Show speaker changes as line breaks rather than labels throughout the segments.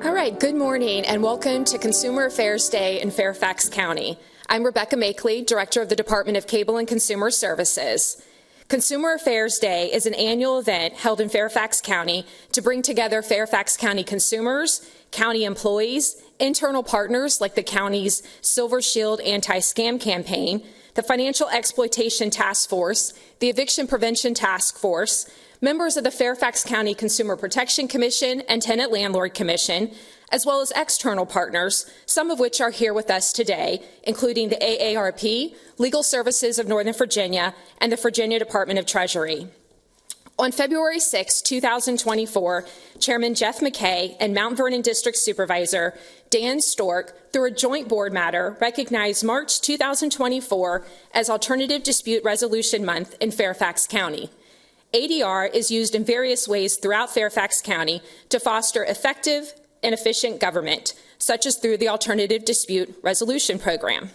All right, good morning and welcome to Consumer Affairs Day in Fairfax County. I'm Rebecca Makeley, Director of the Department of Cable and Consumer Services. Consumer Affairs Day is an annual event held in Fairfax County to bring together Fairfax County consumers, county employees, internal partners like the county's Silver Shield anti-scam campaign, the Financial Exploitation Task Force, the Eviction Prevention Task Force, members of the Fairfax County Consumer Protection Commission and Tenant Landlord Commission, as well as external partners, some of which are here with us today, including the AARP, Legal Services of Northern Virginia, and the Virginia Department of Treasury. On February 6, 2024, Chairman Jeff McKay and Mount Vernon District Supervisor Dan Stork, through a joint board matter, recognized March 2024 as Alternative Dispute Resolution Month in Fairfax County. ADR is used in various ways throughout Fairfax County to foster effective and efficient government, such as through the Alternative Dispute Resolution Program.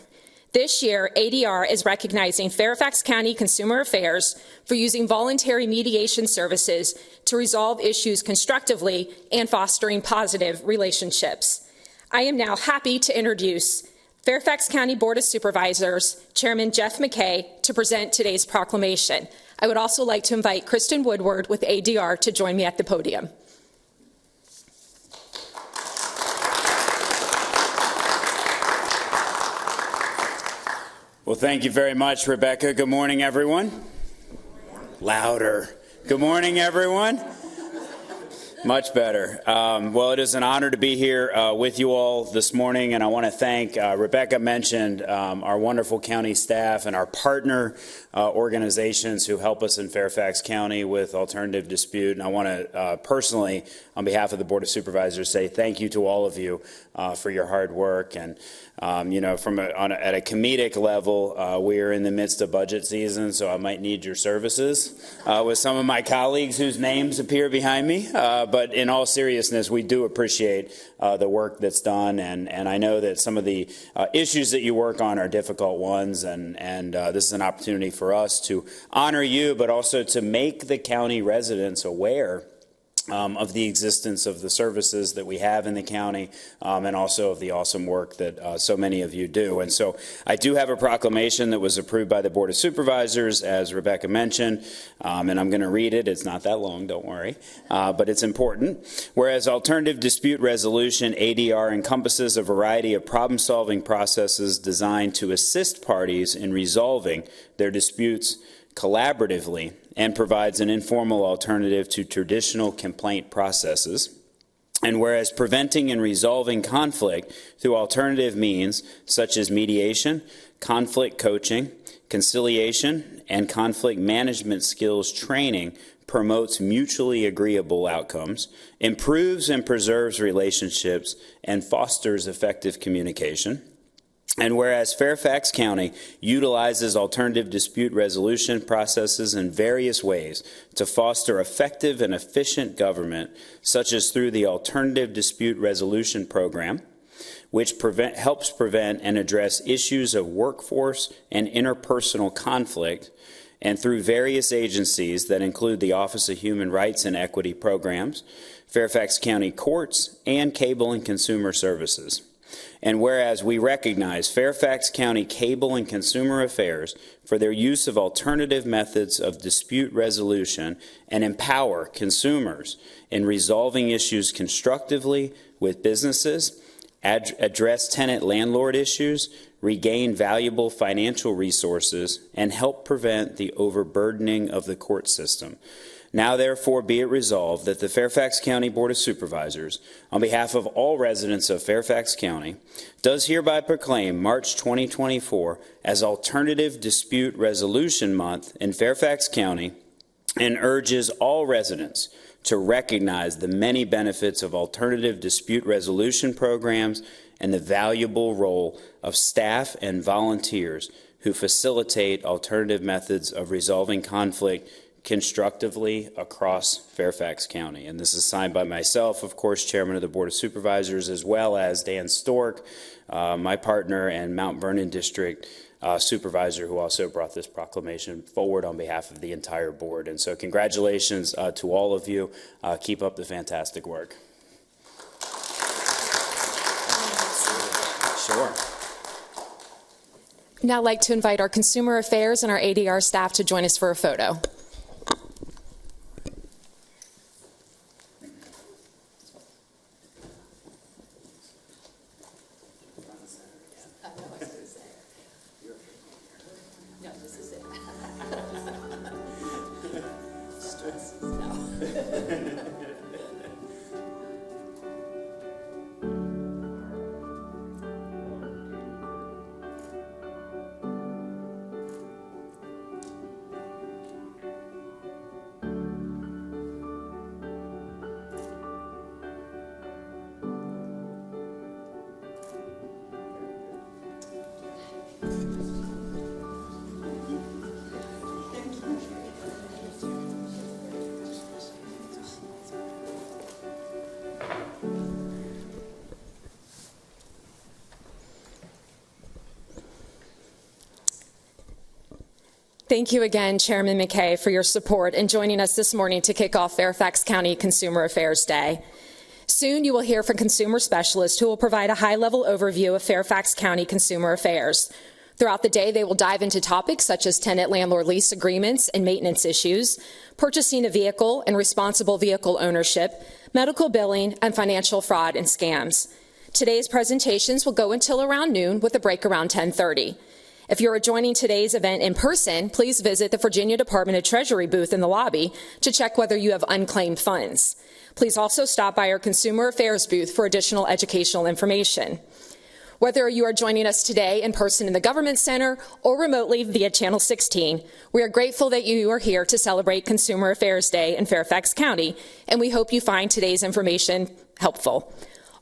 This year, ADR is recognizing Fairfax County Consumer Affairs for using voluntary mediation services to resolve issues constructively and fostering positive relationships. I am now happy to introduce Fairfax County Board of Supervisors Chairman Jeff McKay to present today's proclamation. I would also like to invite Kristen Woodward with ADR to join me at the podium.
Well, thank you very much, Rebecca. Good morning, everyone. Louder. Good morning, everyone. Much better. Well, it is an honor to be here with you all this morning, and I want to thank, Rebecca mentioned our wonderful county staff and our partner organizations who help us in Fairfax County with alternative dispute. And I want to personally, on behalf of the Board of Supervisors, say thank you to all of you for your hard work. And you know, at a comedic level, we are in the midst of budget season, so I might need your services with some of my colleagues whose names appear behind me. But in all seriousness, we do appreciate the work that's done, and I know that some of the issues that you work on are difficult ones, and this is an opportunity for us to honor you, but also to make the county residents aware of the existence of the services that we have in the county, and also of the awesome work that so many of you do. And so I do have a proclamation that was approved by the Board of Supervisors, as Rebecca mentioned, and I'm going to read it. It's not that long, don't worry, but it's important. Whereas alternative dispute resolution, ADR, encompasses a variety of problem-solving processes designed to assist parties in resolving their disputes collaboratively and provides an informal alternative to traditional complaint processes. And whereas preventing and resolving conflict through alternative means such as mediation, conflict coaching, conciliation, and conflict management skills training promotes mutually agreeable outcomes, improves and preserves relationships, and fosters effective communication. And whereas Fairfax County utilizes alternative dispute resolution processes in various ways to foster effective and efficient government, such as through the Alternative Dispute Resolution Program, which helps prevent and address issues of workforce and interpersonal conflict, and through various agencies that include the Office of Human Rights and Equity Programs, Fairfax County Courts, and Cable and Consumer Services. And whereas we recognize Fairfax County Cable and Consumer Affairs for their use of alternative methods of dispute resolution and empower consumers in resolving issues constructively with businesses, address tenant-landlord issues, regain valuable financial resources, and help prevent the overburdening of the court system. Now, therefore, be it resolved that the Fairfax County Board of Supervisors, on behalf of all residents of Fairfax County, does hereby proclaim March 2024 as Alternative Dispute Resolution Month in Fairfax County and urges all residents to recognize the many benefits of alternative dispute resolution programs and the valuable role of staff and volunteers who facilitate alternative methods of resolving conflict constructively across Fairfax County. And this is signed by myself, of course, Chairman of the Board of Supervisors, as well as Dan Stork, my partner, and Mount Vernon District Supervisor, who also brought this proclamation forward on behalf of the entire board. And so congratulations to all of you. Keep up the fantastic work. Sure.
Now I'd like to invite our Consumer Affairs and our ADR staff to join us for a photo. Thank you again, Chairman McKay, for your support and joining us this morning to kick off Fairfax County Consumer Affairs Day. Soon you will hear from consumer specialists who will provide a high-level overview of Fairfax County consumer affairs. Throughout the day, they will dive into topics such as tenant-landlord lease agreements and maintenance issues, purchasing a vehicle and responsible vehicle ownership, medical billing, and financial fraud and scams. Today's presentations will go until around noon with a break around 10:30. If you're joining today's event in person, please visit the Virginia Department of Treasury booth in the lobby to check whether you have unclaimed funds. Please also stop by our Consumer Affairs booth for additional educational information. Whether you are joining us today in person in the Government Center or remotely via Channel 16, we are grateful that you are here to celebrate Consumer Affairs Day in Fairfax County, and we hope you find today's information helpful.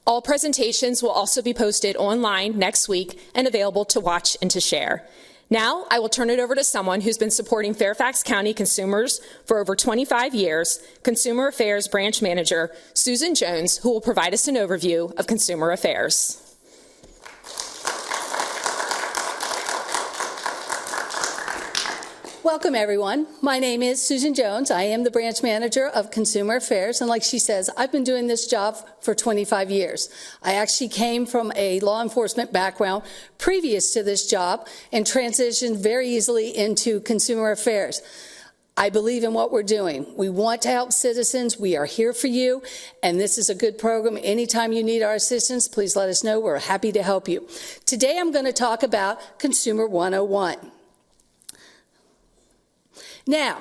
All presentations will also be posted online next week and available to watch and to share. Now, I will turn it over to someone who's been supporting Fairfax County consumers for over 25 years, Consumer Affairs Branch Manager Susan Jones, who will provide us an overview of consumer affairs.
Welcome, everyone. My name is Susan Jones. I am the branch manager of Consumer Affairs, and like she says, I've been doing this job for 25 years. I actually came from a law enforcement background previous to this job and transitioned very easily into consumer affairs. I believe in what we're doing. We want to help citizens. We are here for you, and this is a good program. Anytime you need our assistance, please let us know. We're happy to help you. Today, I'm going to talk about Consumer 101. Now,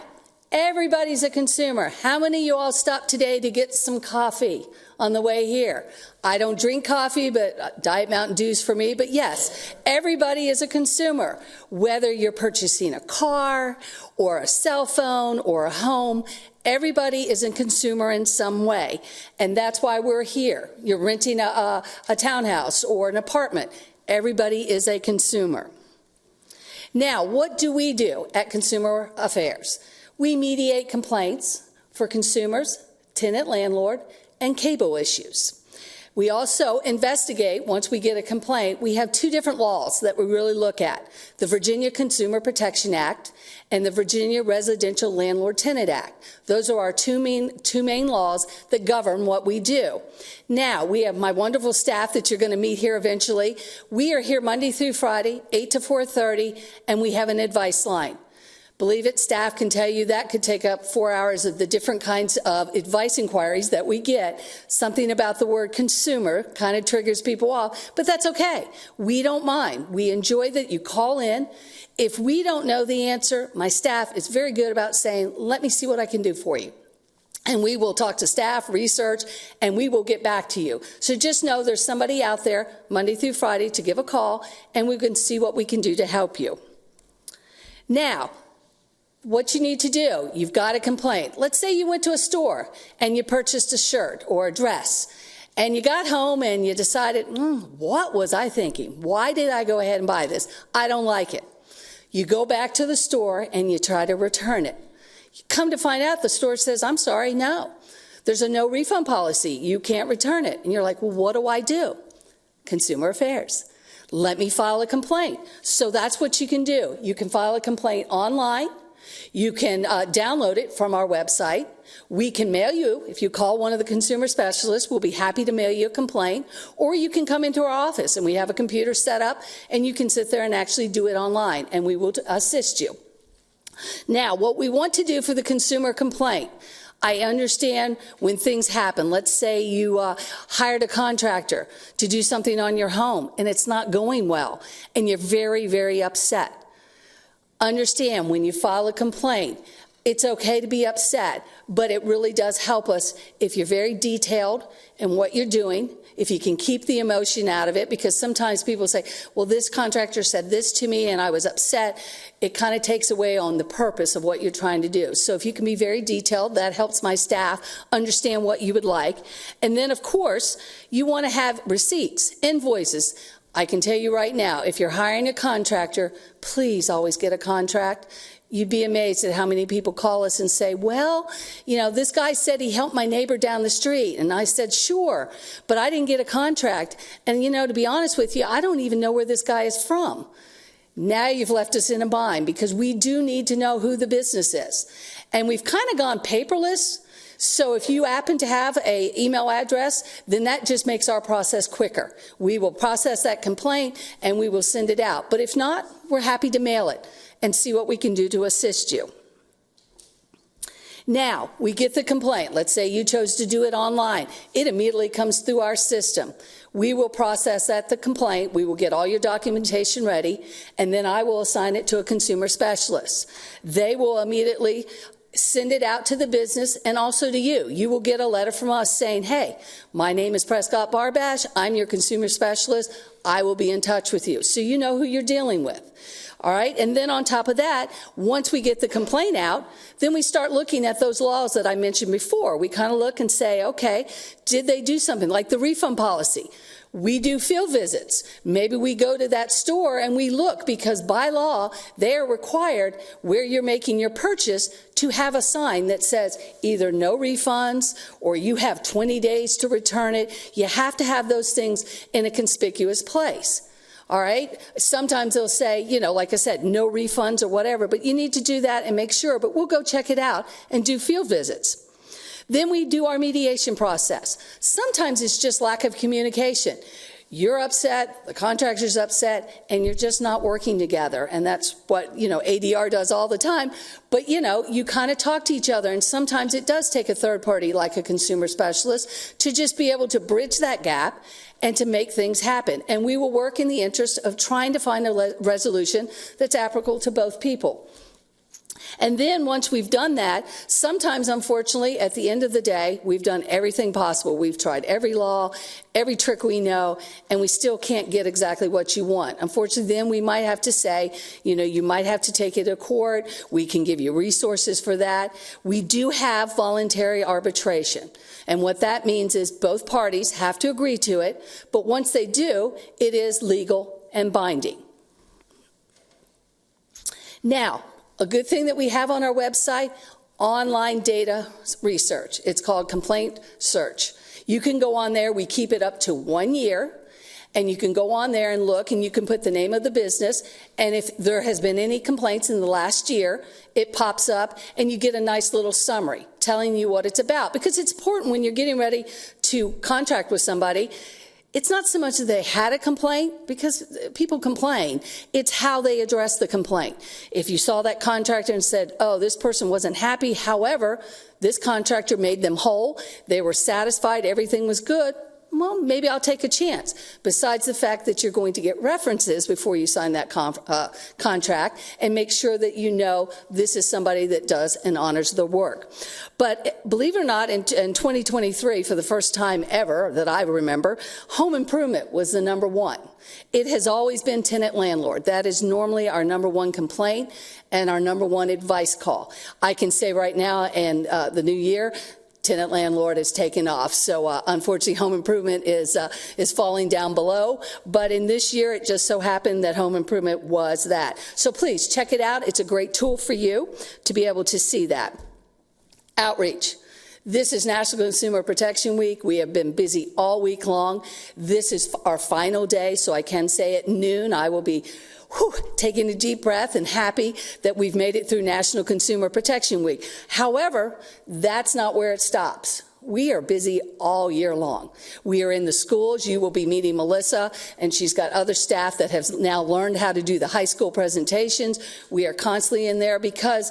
everybody's a consumer. How many of you all stopped today to get some coffee on the way here? I don't drink coffee, but Diet Mountain Dew's for me. But yes, everybody is a consumer. Whether you're purchasing a car or a cell phone or a home, everybody is a consumer in some way. And that's why we're here. You're renting a townhouse or an apartment. Everybody is a consumer. Now, what do we do at Consumer Affairs? We mediate complaints for consumers, tenant, landlord, and cable issues. We also investigate, once we get a complaint, we have two different laws that we really look at, the Virginia Consumer Protection Act and the Virginia Residential Landlord Tenant Act. Those are our two main laws that govern what we do. Now, we have my wonderful staff that you're going to meet here eventually. We are here Monday through Friday, 8 to 4:30, and we have an advice line. Believe it, staff can tell you that could take up 4 hours of the different kinds of advice inquiries that we get. Something about the word consumer kind of triggers people off, but that's okay. We don't mind. We enjoy that you call in. If we don't know the answer, my staff is very good about saying, let me see what I can do for you. And we will talk to staff, research, and we will get back to you. So just know there's somebody out there Monday through Friday to give a call, and we can see what we can do to help you. Now, what you need to do, you've got a complaint. Let's say you went to a store and you purchased a shirt or a dress, and you got home and you decided, what was I thinking? Why did I go ahead and buy this? I don't like it. You go back to the store and you try to return it. You come to find out the store says, I'm sorry, no. There's a no refund policy. You can't return it. And you're like, well, what do I do? Consumer Affairs. Let me file a complaint. So that's what you can do. You can file a complaint online, You can download it from our website. We can mail you. If you call one of the consumer specialists, we'll be happy to mail you a complaint. Or you can come into our office, and we have a computer set up, and you can sit there and actually do it online, and we will assist you. Now, what we want to do for the consumer complaint, I understand when things happen. Let's say you hired a contractor to do something on your home and it's not going well and you're very, very upset. Understand when you file a complaint, it's okay to be upset, but it really does help us if you're very detailed in what you're doing, if you can keep the emotion out of it, because sometimes people say, well, this contractor said this to me and I was upset. It kind of takes away on the purpose of what you're trying to do. So if you can be very detailed, that helps my staff understand what you would like. And then, of course, you want to have receipts, invoices. I can tell you right now, if you're hiring a contractor, please always get a contract. You'd be amazed at how many people call us and say, well, you know, this guy said he helped my neighbor down the street. And I said, sure, but I didn't get a contract. And, you know, to be honest with you, I don't even know where this guy is from. Now you've left us in a bind because we do need to know who the business is. And we've kind of gone paperless. So if you happen to have an email address, then that just makes our process quicker. We will process that complaint and we will send it out. But if not, we're happy to mail it and see what we can do to assist you. Now, we get the complaint. Let's say you chose to do it online. It immediately comes through our system. We will process the complaint. We will get all your documentation ready, and then I will assign it to a consumer specialist. They will immediately send it out to the business and also to you. You will get a letter from us saying, hey, my name is Prescott Barbash. I'm your consumer specialist. I will be in touch with you. So you know who you're dealing with. All right. And then on top of that, once we get the complaint out, then we start looking at those laws that I mentioned before. We kind of look and say, okay, did they do something like the refund policy? We do field visits. Maybe we go to that store and we look because by law, they are required where you're making your purchase to have a sign that says either no refunds or you have 20 days to return it. You have to have those things in a conspicuous place. All right. Sometimes they'll say, you know, like I said, no refunds or whatever, but you need to do that and make sure. But we'll go check it out and do field visits. Then we do our mediation process. Sometimes it's just lack of communication. You're upset, the contractor's upset, and you're just not working together. And that's what, you know, ADR does all the time. But, you know, you kind of talk to each other, and sometimes it does take a third party like a consumer specialist to just be able to bridge that gap and to make things happen. And we will work in the interest of trying to find a resolution that's applicable to both people. And then once we've done that, sometimes, unfortunately, at the end of the day, we've done everything possible. We've tried every law, every trick we know, and we still can't get exactly what you want. Unfortunately, then we might have to say, you know, you might have to take it to court. We can give you resources for that. We do have voluntary arbitration. And what that means is both parties have to agree to it, but once they do, it is legal and binding. Now, a good thing that we have on our website, online data research. It's called Complaint Search. You can go on there. We keep it up to 1 year. And you can go on there and look, and you can put the name of the business. And if there has been any complaints in the last year, it pops up, and you get a nice little summary telling you what it's about. Because it's important when you're getting ready to contract with somebody. It's not so much that they had a complaint, because people complain. It's how they address the complaint. If you saw that contractor and said, oh, this person wasn't happy, however, this contractor made them whole, they were satisfied, everything was good, well, maybe I'll take a chance. Besides the fact that you're going to get references before you sign that contract and make sure that you know this is somebody that does and honors the work. But believe it or not, in 2023, for the first time ever that I remember, home improvement was the #1. It has always been tenant landlord. That is normally our #1 complaint and our #1 advice call. I can say right now, and the new year, tenant landlord has taken off. So unfortunately, home improvement is falling down below. But in this year, it just so happened that home improvement was that. So please check it out. It's a great tool for you to be able to see that. Outreach. This is National Consumer Protection Week. We have been busy all week long. This is our final day, so I can say at noon I will be taking a deep breath and happy that we've made it through National Consumer Protection Week. However, that's not where it stops. We are busy all year long. We are in the schools. You will be meeting Melissa, and she's got other staff that have now learned how to do the high school presentations. We are constantly in there because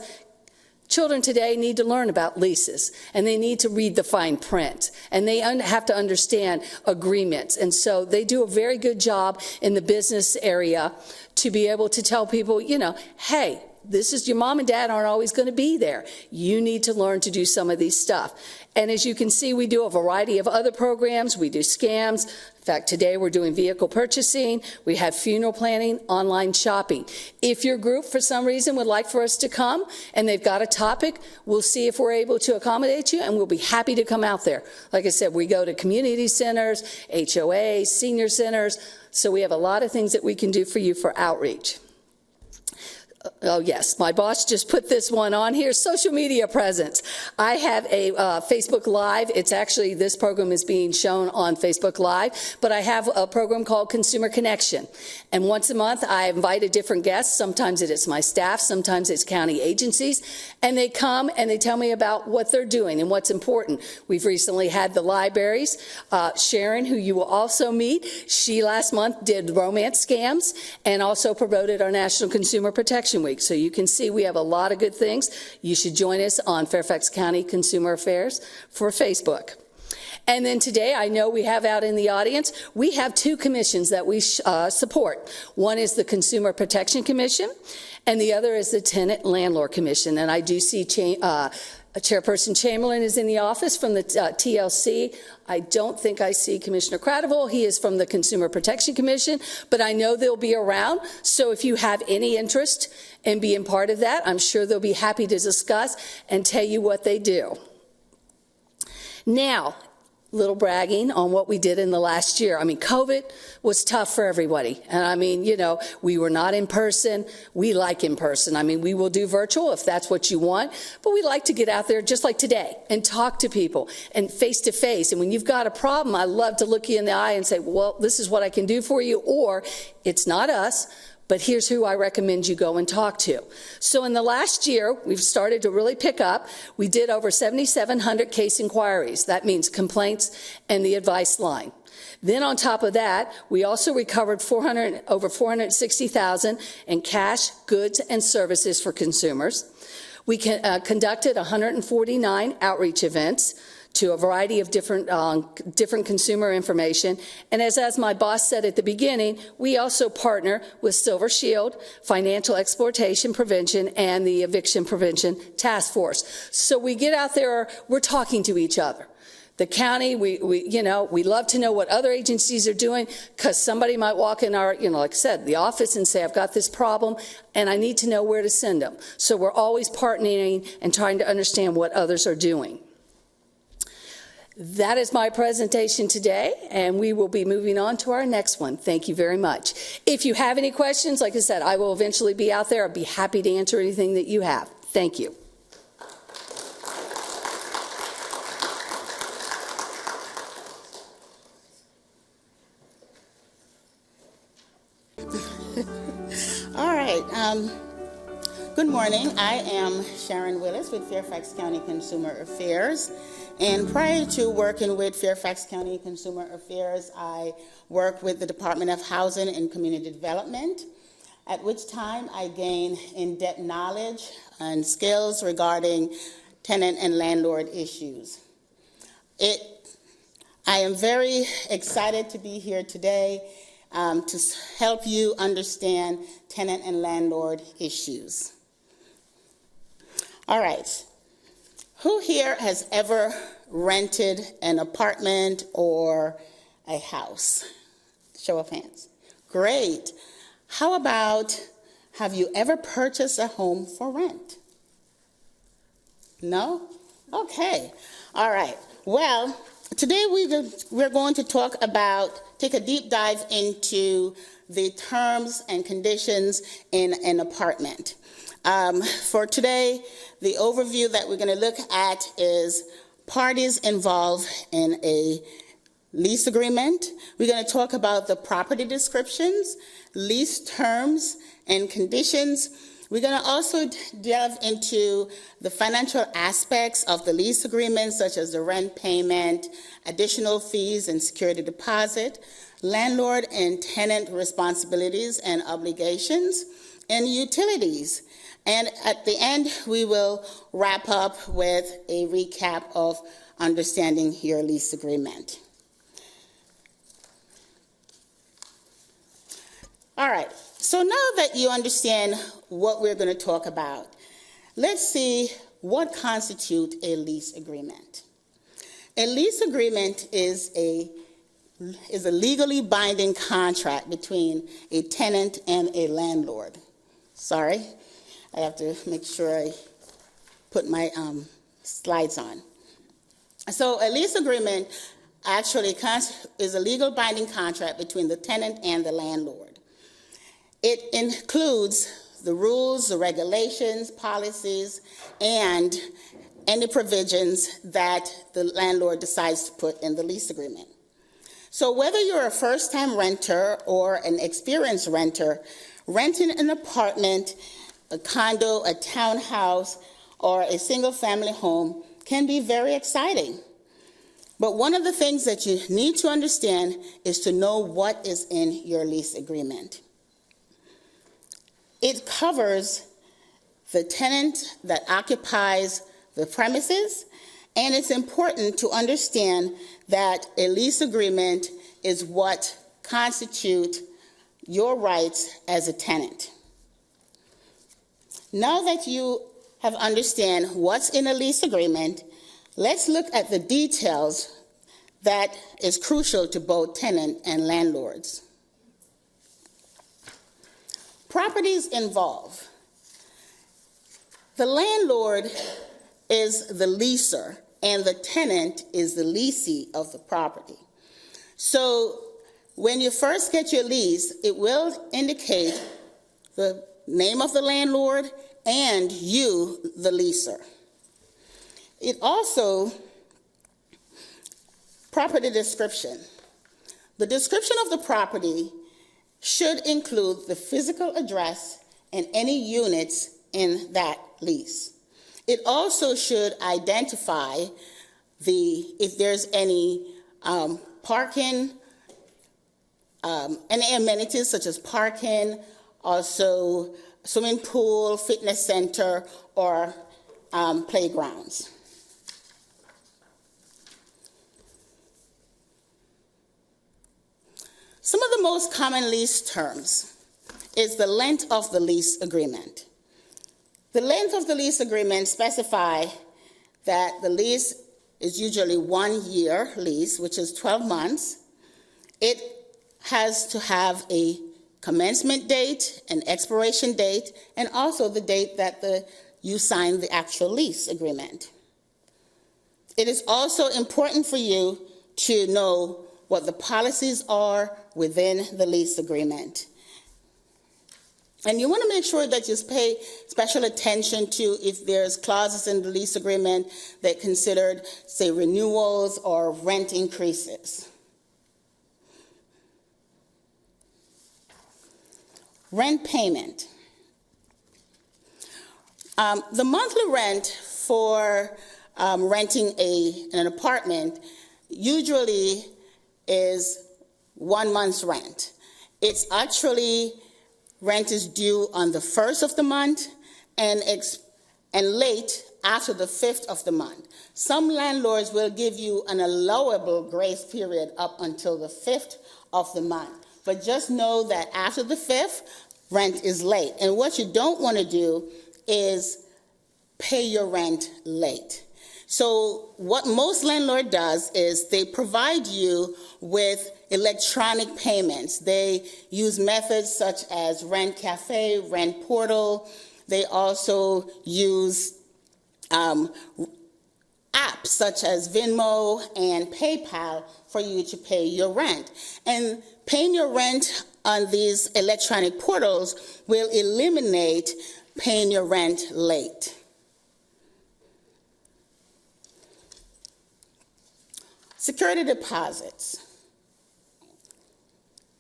children today need to learn about leases, and they need to read the fine print, and they have to understand agreements. And so they do a very good job in the business area to be able to tell people, you know, hey, this is your mom and dad aren't always going to be there. You need to learn to do some of these stuff. And as you can see, we do a variety of other programs. We do scams. In fact, today we're doing vehicle purchasing. We have funeral planning, online shopping. If your group, for some reason, would like for us to come and they've got a topic, we'll see if we're able to accommodate you, and we'll be happy to come out there. Like I said, we go to community centers, HOAs, senior centers. So we have a lot of things that we can do for you for outreach. Oh, yes, my boss just put this one on here, social media presence. I have a Facebook Live. It's actually, this program is being shown on Facebook Live, but I have a program called Consumer Connection. And once a month, I invite a different guest. Sometimes it's my staff, sometimes it's county agencies, and they come and they tell me about what they're doing and what's important. We've recently had the libraries. Sharon, who you will also meet, she last month did romance scams and also promoted our National Consumer Protection Week. So you can see we have a lot of good things. You should join us on Fairfax County Consumer Affairs for Facebook. And then today, I know we have out in the audience, we have two commissions that we support. One is the Consumer Protection Commission, and the other is the Tenant and Landlord Commission. And I do see Chairperson Chamberlain is in the office from the TLC. I don't think I see Commissioner Cradiville. He is from the Consumer Protection Commission, but I know they'll be around. So if you have any interest in being part of that, I'm sure they'll be happy to discuss and tell you what they do. Now, little bragging on what we did in the last year. I mean, COVID was tough for everybody. And I mean, you know, we were not in person. We like in person. I mean, we will do virtual if that's what you want, but we like to get out there just like today and talk to people and face to face. And when you've got a problem, I love to look you in the eye and say, well, this is what I can do for you, or it's not us, but here's who I recommend you go and talk to. So in the last year, we've started to really pick up. We did over 7,700 case inquiries. That means complaints and the advice line. Then on top of that, we also recovered over 460,000 in cash, goods, and services for consumers. We conducted 149 outreach events to a variety of different consumer information. And as my boss said at the beginning, we also partner with Silver Shield, Financial Exploitation Prevention, and the Eviction Prevention Task Force. So we get out there, we're talking to each other. The county, we love to know what other agencies are doing, because somebody might walk in our, like I said, the office and say, I've got this problem and I need to know where to send them. So we're always partnering and trying to understand what others are doing. That is my presentation today, and we will be moving on to our next one. Thank you very much. If you have any questions, like I said, I will eventually be out there. I'll be happy to answer anything that you have. Thank you.
All right. Good morning. I am Sharon Willis with Fairfax County Consumer Affairs. And prior to working with Fairfax County Consumer Affairs, I worked with the Department of Housing and Community Development, at which time I gained in-depth knowledge and skills regarding tenant and landlord issues. I am very excited to be here today to help you understand tenant and landlord issues. All right. Who here has ever rented an apartment or a house? Show of hands. Great. How about, have you ever purchased a home for rent? No? Okay. All right. Well, today we're going to take a deep dive into the terms and conditions in an apartment. For today, the overview that we're going to look at is parties involved in a lease agreement. We're going to talk about the property descriptions, lease terms and conditions. We're going to also delve into the financial aspects of the lease agreement, such as the rent payment, additional fees and security deposit, landlord and tenant responsibilities and obligations, and utilities. And at the end, we will wrap up with a recap of understanding your lease agreement. All right, so now that you understand what we're going to talk about, let's see what constitutes a lease agreement. A lease agreement is a legally binding contract between a tenant and a landlord. Sorry, I have to make sure I put my slides on. So a lease agreement actually is a legal binding contract between the tenant and the landlord. It includes the rules, the regulations, policies, and any provisions that the landlord decides to put in the lease agreement. So whether you're a first-time renter or an experienced renter, renting an apartment, a condo, a townhouse, or a single-family home can be very exciting. But one of the things that you need to understand is to know what is in your lease agreement. It covers the tenant that occupies the premises, and it's important to understand that a lease agreement is what constitutes your rights as a tenant. Now that you have understand what's in a lease agreement, let's look at the details that is crucial to both tenant and landlords. Properties involved. The landlord is the leaser and the tenant is the leasee of the property. So when you first get your lease, it will indicate the name of the landlord and you, the leaser. It also, property description. The description of the property should include the physical address and any units in that lease. It also should identify if there's any parking, any amenities such as parking, also swimming pool, fitness center, or playgrounds. Some of the most common lease terms is the length of the lease agreement. The length of the lease agreement specify that the lease is usually 1 year lease, which is 12 months. It has to have a commencement date, an expiration date, and also the date that you sign the actual lease agreement. It is also important for you to know what the policies are within the lease agreement. And you want to make sure that you pay special attention to if there's clauses in the lease agreement that considered, say, renewals or rent increases. Rent payment. The monthly rent for renting an apartment usually is 1 month's rent. It's actually, rent is due on the 1st of the month and late after the 5th of the month. Some landlords will give you an allowable grace period up until the 5th of the month. But just know that after the 5th, rent is late. And what you don't want to do is pay your rent late. So what most landlord does is they provide you with electronic payments. They use methods such as Rent Cafe, Rent Portal. They also use apps such as Venmo and PayPal for you to pay your rent. And paying your rent on these electronic portals will eliminate paying your rent late. Security deposits.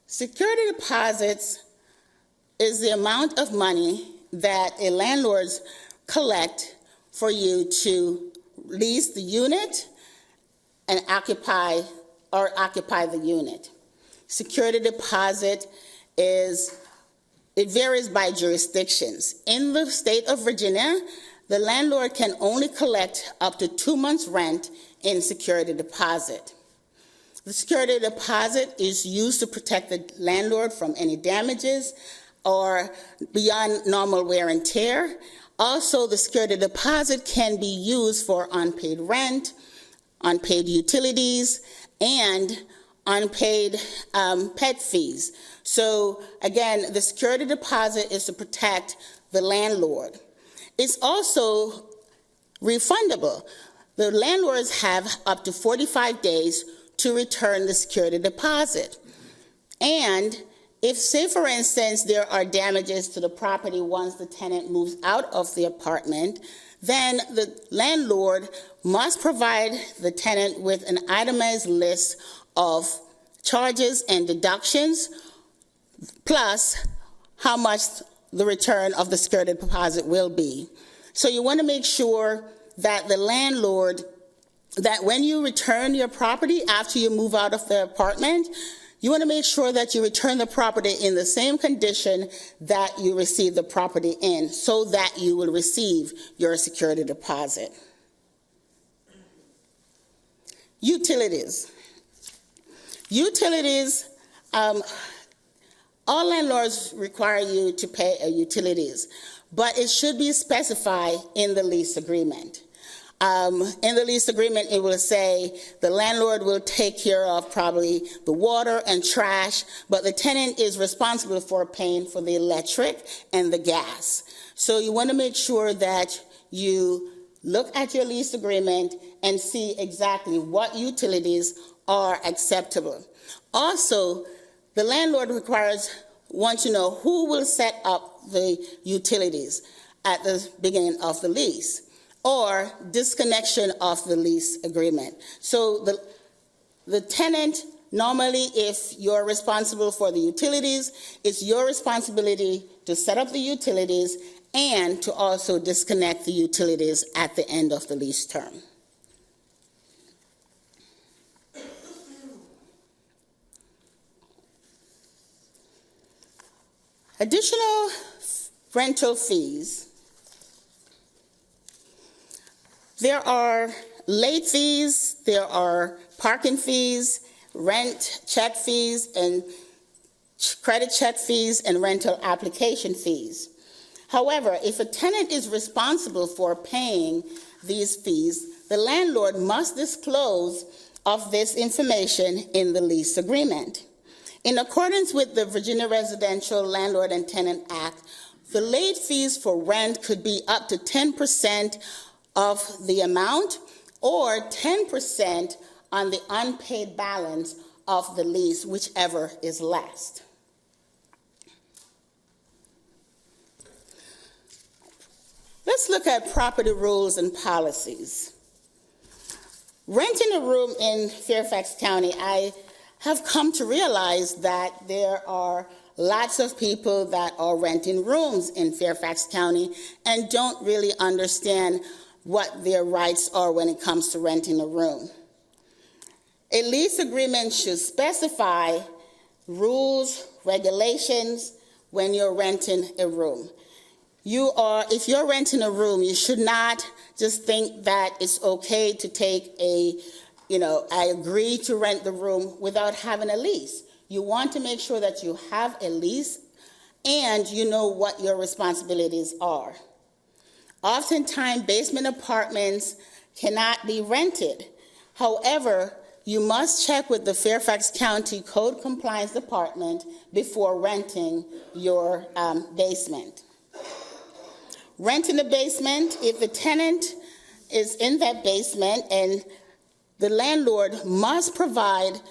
Security deposits is the amount of money that a landlord collect for you to lease the unit and occupy the unit. Security deposit it varies by jurisdictions. In the state of Virginia, the landlord can only collect up to 2 months' rent in security deposit. The security deposit is used to protect the landlord from any damages or beyond normal wear and tear. Also, the security deposit can be used for unpaid rent, unpaid utilities, and unpaid pet fees. So again, the security deposit is to protect the landlord. It's also refundable. The landlords have up to 45 days to return the security deposit. And if, say for instance, there are damages to the property once the tenant moves out of the apartment, then the landlord must provide the tenant with an itemized list of charges and deductions, plus how much the return of the security deposit will be. So you want to make sure that the landlord, that when you return your property after you move out of the apartment, you want to make sure that you return the property in the same condition that you received the property in, so that you will receive your security deposit. Utilities. Utilities, all landlords require you to pay utilities, but it should be specified in the lease agreement. In the lease agreement, it will say the landlord will take care of probably the water and trash, but the tenant is responsible for paying for the electric and the gas. So you want to make sure that you look at your lease agreement and see exactly what utilities are acceptable. Also, the landlord wants to know who will set up the utilities at the beginning of the lease, or disconnection of the lease agreement. So the tenant, normally if you're responsible for the utilities, it's your responsibility to set up the utilities and to also disconnect the utilities at the end of the lease term. Additional rental fees. There are late fees, there are parking fees, rent check fees, and credit check fees, and rental application fees. However, if a tenant is responsible for paying these fees, the landlord must disclose of this information in the lease agreement. In accordance with the Virginia Residential Landlord and Tenant Act, the late fees for rent could be up to 10% of the amount, or 10% on the unpaid balance of the lease, whichever is less. Let's look at property rules and policies. Renting a room in Fairfax County, I have come to realize that there are lots of people that are renting rooms in Fairfax County and don't really understand what their rights are when it comes to renting a room. A lease agreement should specify rules, regulations when you're renting a room. If you're renting a room, you should not just think that it's okay to take I agree to rent the room without having a lease. You want to make sure that you have a lease and you know what your responsibilities are. Oftentimes, basement apartments cannot be rented. However, you must check with the Fairfax County Code Compliance Department before renting your basement. Renting a basement, if the tenant is in that basement, and the landlord must provide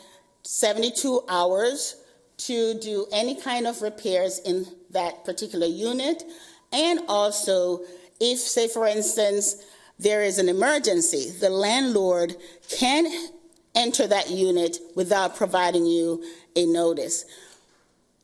72 hours to do any kind of repairs in that particular unit, and also if, say for instance, there is an emergency, the landlord can enter that unit without providing you a notice.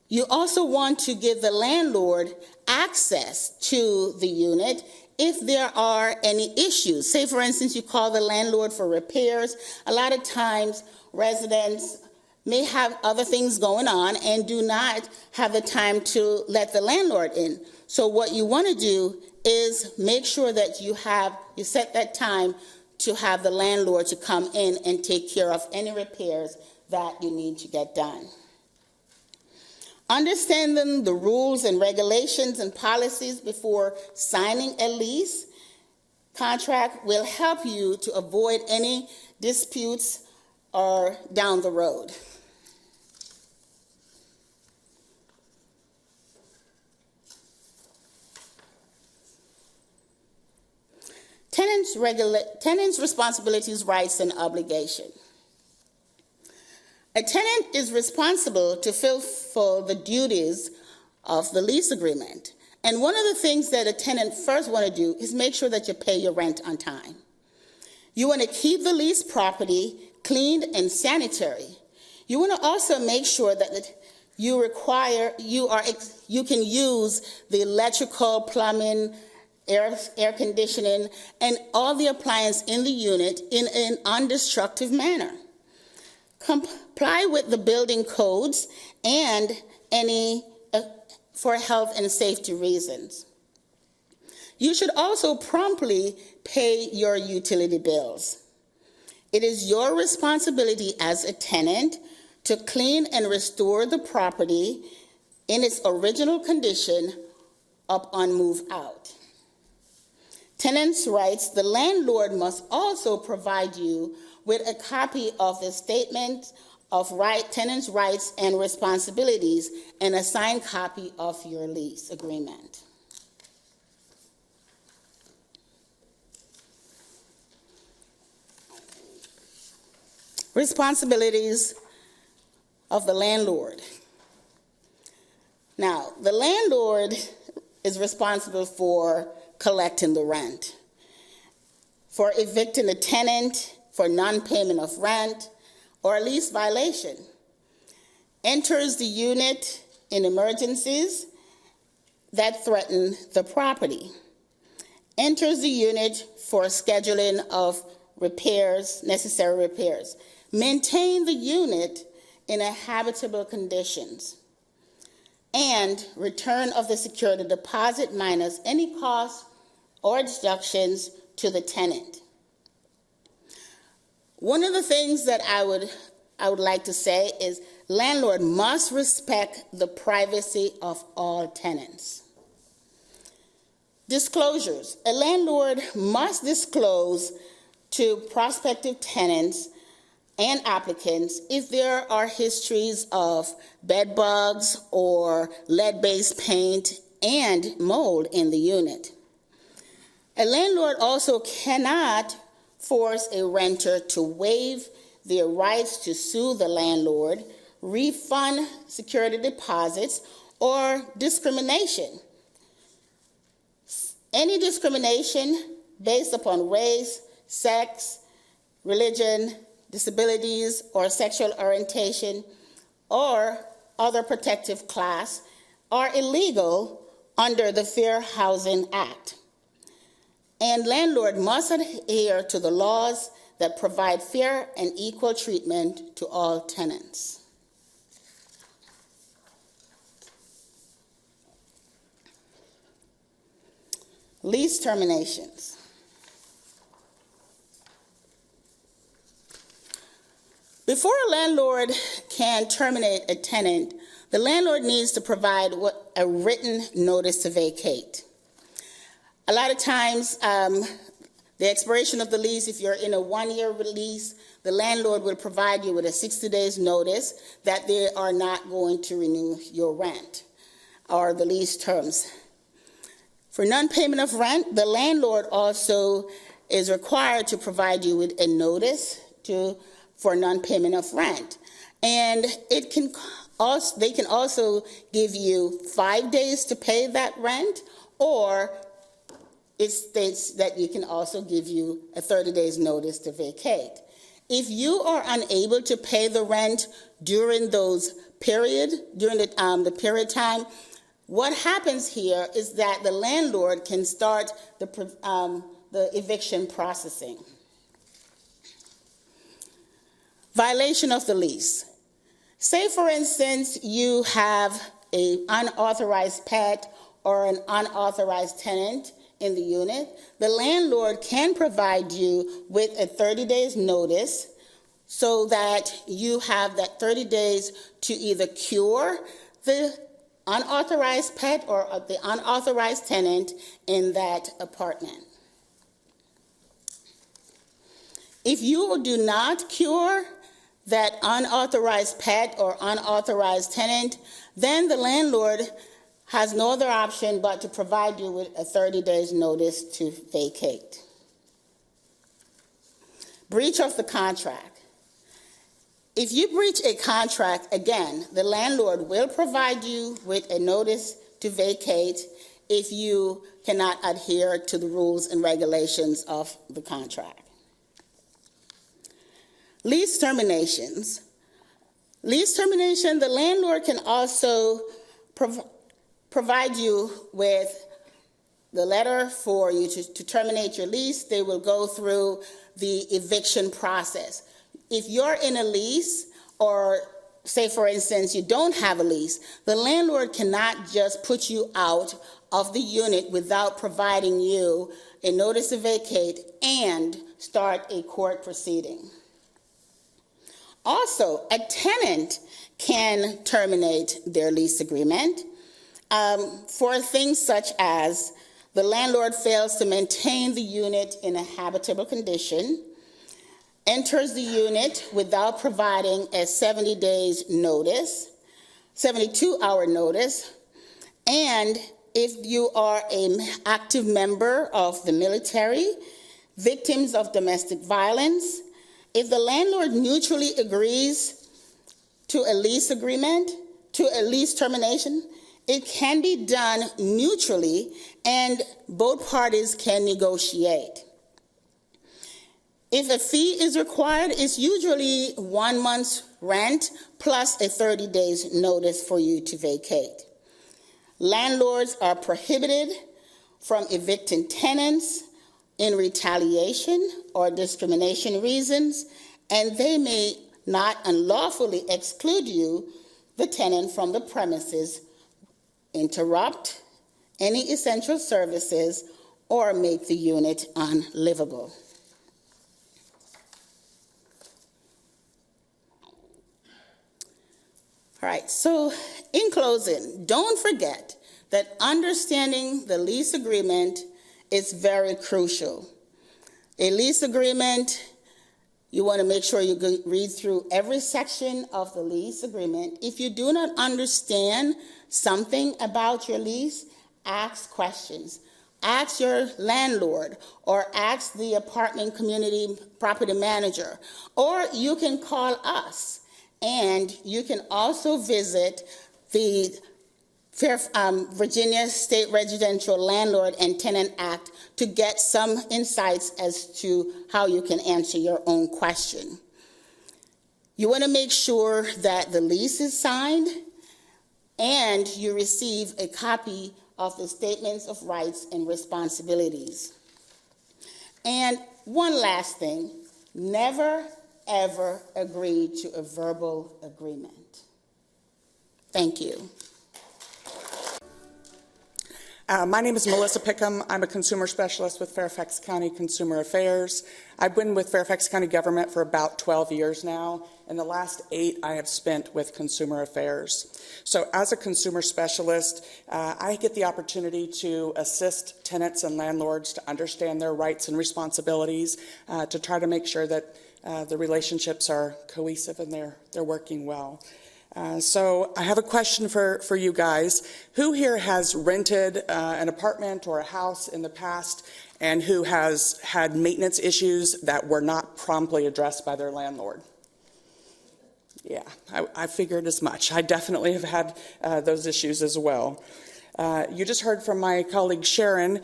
You also want to give the landlord access to the unit if there are any issues. Say, for instance, you call the landlord for repairs. A lot of times, residents may have other things going on and do not have the time to let the landlord in. So what you want to do is make sure that you set that time to have the landlord to come in and take care of any repairs that you need to get done. Understanding the rules and regulations and policies before signing a lease contract will help you to avoid any disputes or down the road. Tenants' responsibilities, rights, and obligation. A tenant is responsible to fulfill the duties of the lease agreement. And one of the things that a tenant first want to do is make sure that you pay your rent on time. You want to keep the leased property clean and sanitary. You want to also make sure that you can use the electrical, plumbing, air conditioning, and all the appliances in the unit in an undestructive manner. Comply with the building codes and any for health and safety reasons. You should also promptly pay your utility bills. It is your responsibility as a tenant to clean and restore the property in its original condition upon move out. Tenants' rights, the landlord must also provide you with a copy of the statement of tenants' rights and responsibilities and a signed copy of your lease agreement. Responsibilities of the landlord. Now, the landlord is responsible for collecting the rent, for evicting a tenant for non-payment of rent or a lease violation, enters the unit in emergencies that threaten the property, enters the unit for scheduling of repairs, necessary repairs, maintain the unit in a habitable conditions, and return of the security deposit minus any costs or deductions to the tenant. One of the things that I would like to say is landlord must respect the privacy of all tenants. Disclosures. A landlord must disclose to prospective tenants and applicants if there are histories of bed bugs or lead-based paint and mold in the unit. A landlord also cannot force a renter to waive their rights to sue the landlord, refund security deposits, or discrimination. Any discrimination based upon race, sex, religion, disabilities, or sexual orientation, or other protective class are illegal under the Fair Housing Act. And landlord must adhere to the laws that provide fair and equal treatment to all tenants. Lease terminations. Before a landlord can terminate a tenant, the landlord needs to provide a written notice to vacate. A lot of times, the expiration of the lease, if you're in a one-year lease, the landlord will provide you with a 60 days notice that they are not going to renew your rent or the lease terms. For non-payment of rent, the landlord also is required to provide you with a notice for non-payment of rent. And they can also give you 5 days to pay that rent, or it states that you can also give you a 30 days notice to vacate. If you are unable to pay the rent during the period time, what happens here is that the landlord can start the eviction processing. Violation of the lease. Say, for instance, you have an unauthorized pet or an unauthorized tenant in the unit. The landlord can provide you with a 30 days notice so that you have that 30 days to either cure the unauthorized pet or the unauthorized tenant in that apartment. If you do not cure that unauthorized pet or unauthorized tenant, then the landlord has no other option but to provide you with a 30 days notice to vacate. Breach of the contract. If you breach a contract, again, the landlord will provide you with a notice to vacate if you cannot adhere to the rules and regulations of the contract. Lease terminations. Lease termination, the landlord can also provide you with the letter for you to terminate your lease. They will go through the eviction process. If you're in a lease, or say, for instance, you don't have a lease, the landlord cannot just put you out of the unit without providing you a notice to vacate and start a court proceeding. Also, a tenant can terminate their lease agreement for things such as the landlord fails to maintain the unit in a habitable condition, enters the unit without providing a 70 days notice, 72-hour notice, and if you are an active member of the military, victims of domestic violence, if the landlord mutually agrees to a lease agreement, to a lease termination, it can be done mutually and both parties can negotiate. If a fee is required, it's usually 1 month's rent plus a 30 days notice for you to vacate. Landlords are prohibited from evicting tenants in retaliation or discrimination reasons, and they may not unlawfully exclude you, the tenant, from the premises, interrupt any essential services, or make the unit unlivable. All right, so in closing, don't forget that understanding the lease agreement is very crucial. A lease agreement, you want to make sure you read through every section of the lease agreement. If you do not understand something about your lease, ask questions. Ask your landlord or ask the apartment community property manager, or you can call us, and you can also visit the Virginia State Residential Landlord and Tenant Act to get some insights as to how you can answer your own question. You want to make sure that the lease is signed and you receive a copy of the Statements of Rights and Responsibilities. And one last thing, never, ever agree to a verbal agreement. Thank you.
My name is Melissa Pickham. I'm a consumer specialist with Fairfax County Consumer Affairs. I've been with Fairfax County government for about 12 years now, and the last 8 I have spent with consumer affairs. So as a consumer specialist, I get the opportunity to assist tenants and landlords to understand their rights and responsibilities, to try to make sure that the relationships are cohesive and they're working well. So I have a question for you guys. Who here has rented an apartment or a house in the past and who has had maintenance issues that were not promptly addressed by their landlord? Yeah, I figured as much. I definitely have had those issues as well. You just heard from my colleague Sharon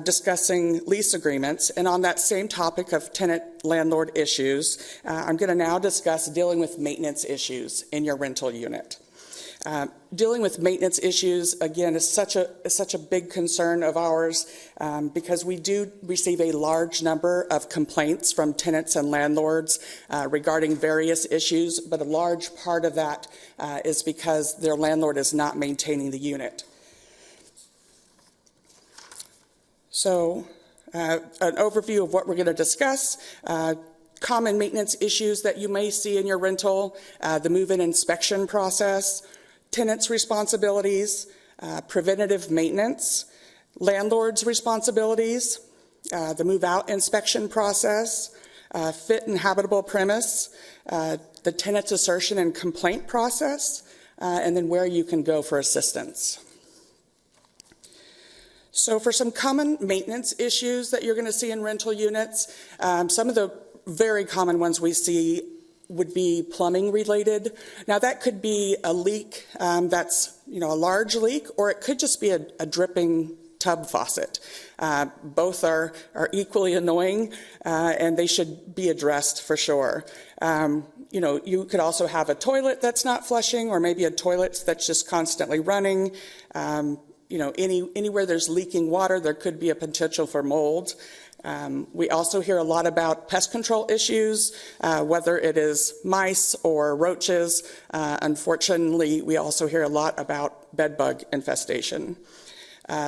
discussing lease agreements, and on that same topic of tenant-landlord issues, I'm going to now discuss dealing with maintenance issues in your rental unit. Dealing with maintenance issues, again, is such a big concern of ours because we do receive a large number of complaints from tenants and landlords regarding various issues, but a large part of that is because their landlord is not maintaining the unit. So, an overview of what we're going to discuss. Common maintenance issues that you may see in your rental, the move-in inspection process, tenants' responsibilities, preventative maintenance, landlord's responsibilities, the move-out inspection process, fit and habitable premise, the tenant's assertion and complaint process, and then where you can go for assistance. So for some common maintenance issues that you're going to see in rental units, some of the very common ones we see would be plumbing related. Now that could be a leak that's a large leak, or it could just be a dripping tub faucet. Both are equally annoying, and they should be addressed for sure. You could also have a toilet that's not flushing, or maybe a toilet that's just constantly running. Anywhere there's leaking water, there could be a potential for mold. We also hear a lot about pest control issues, whether it is mice or roaches. Unfortunately, we also hear a lot about bed bug infestation.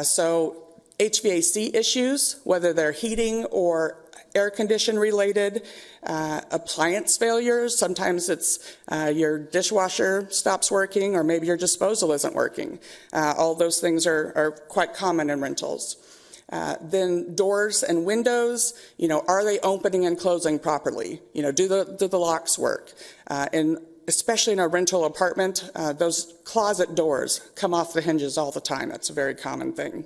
So HVAC issues, whether they're heating or air condition related, appliance failures. Sometimes it's your dishwasher stops working, or maybe your disposal isn't working. All those things are quite common in rentals. Then doors and windows, are they opening and closing properly? Do the locks work? And especially in a rental apartment, those closet doors come off the hinges all the time. That's a very common thing.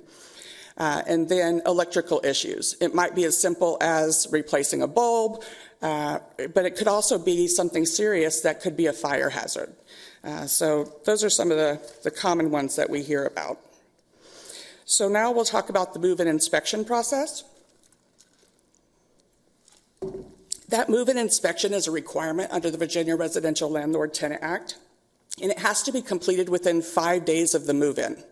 And then electrical issues. It might be as simple as replacing a bulb, but it could also be something serious that could be a fire hazard. So those are some of the common ones that we hear about. So now we'll talk about the move-in inspection process. That move-in inspection is a requirement under the Virginia Residential Landlord-Tenant Act, and it has to be completed within 5 days of the move-in.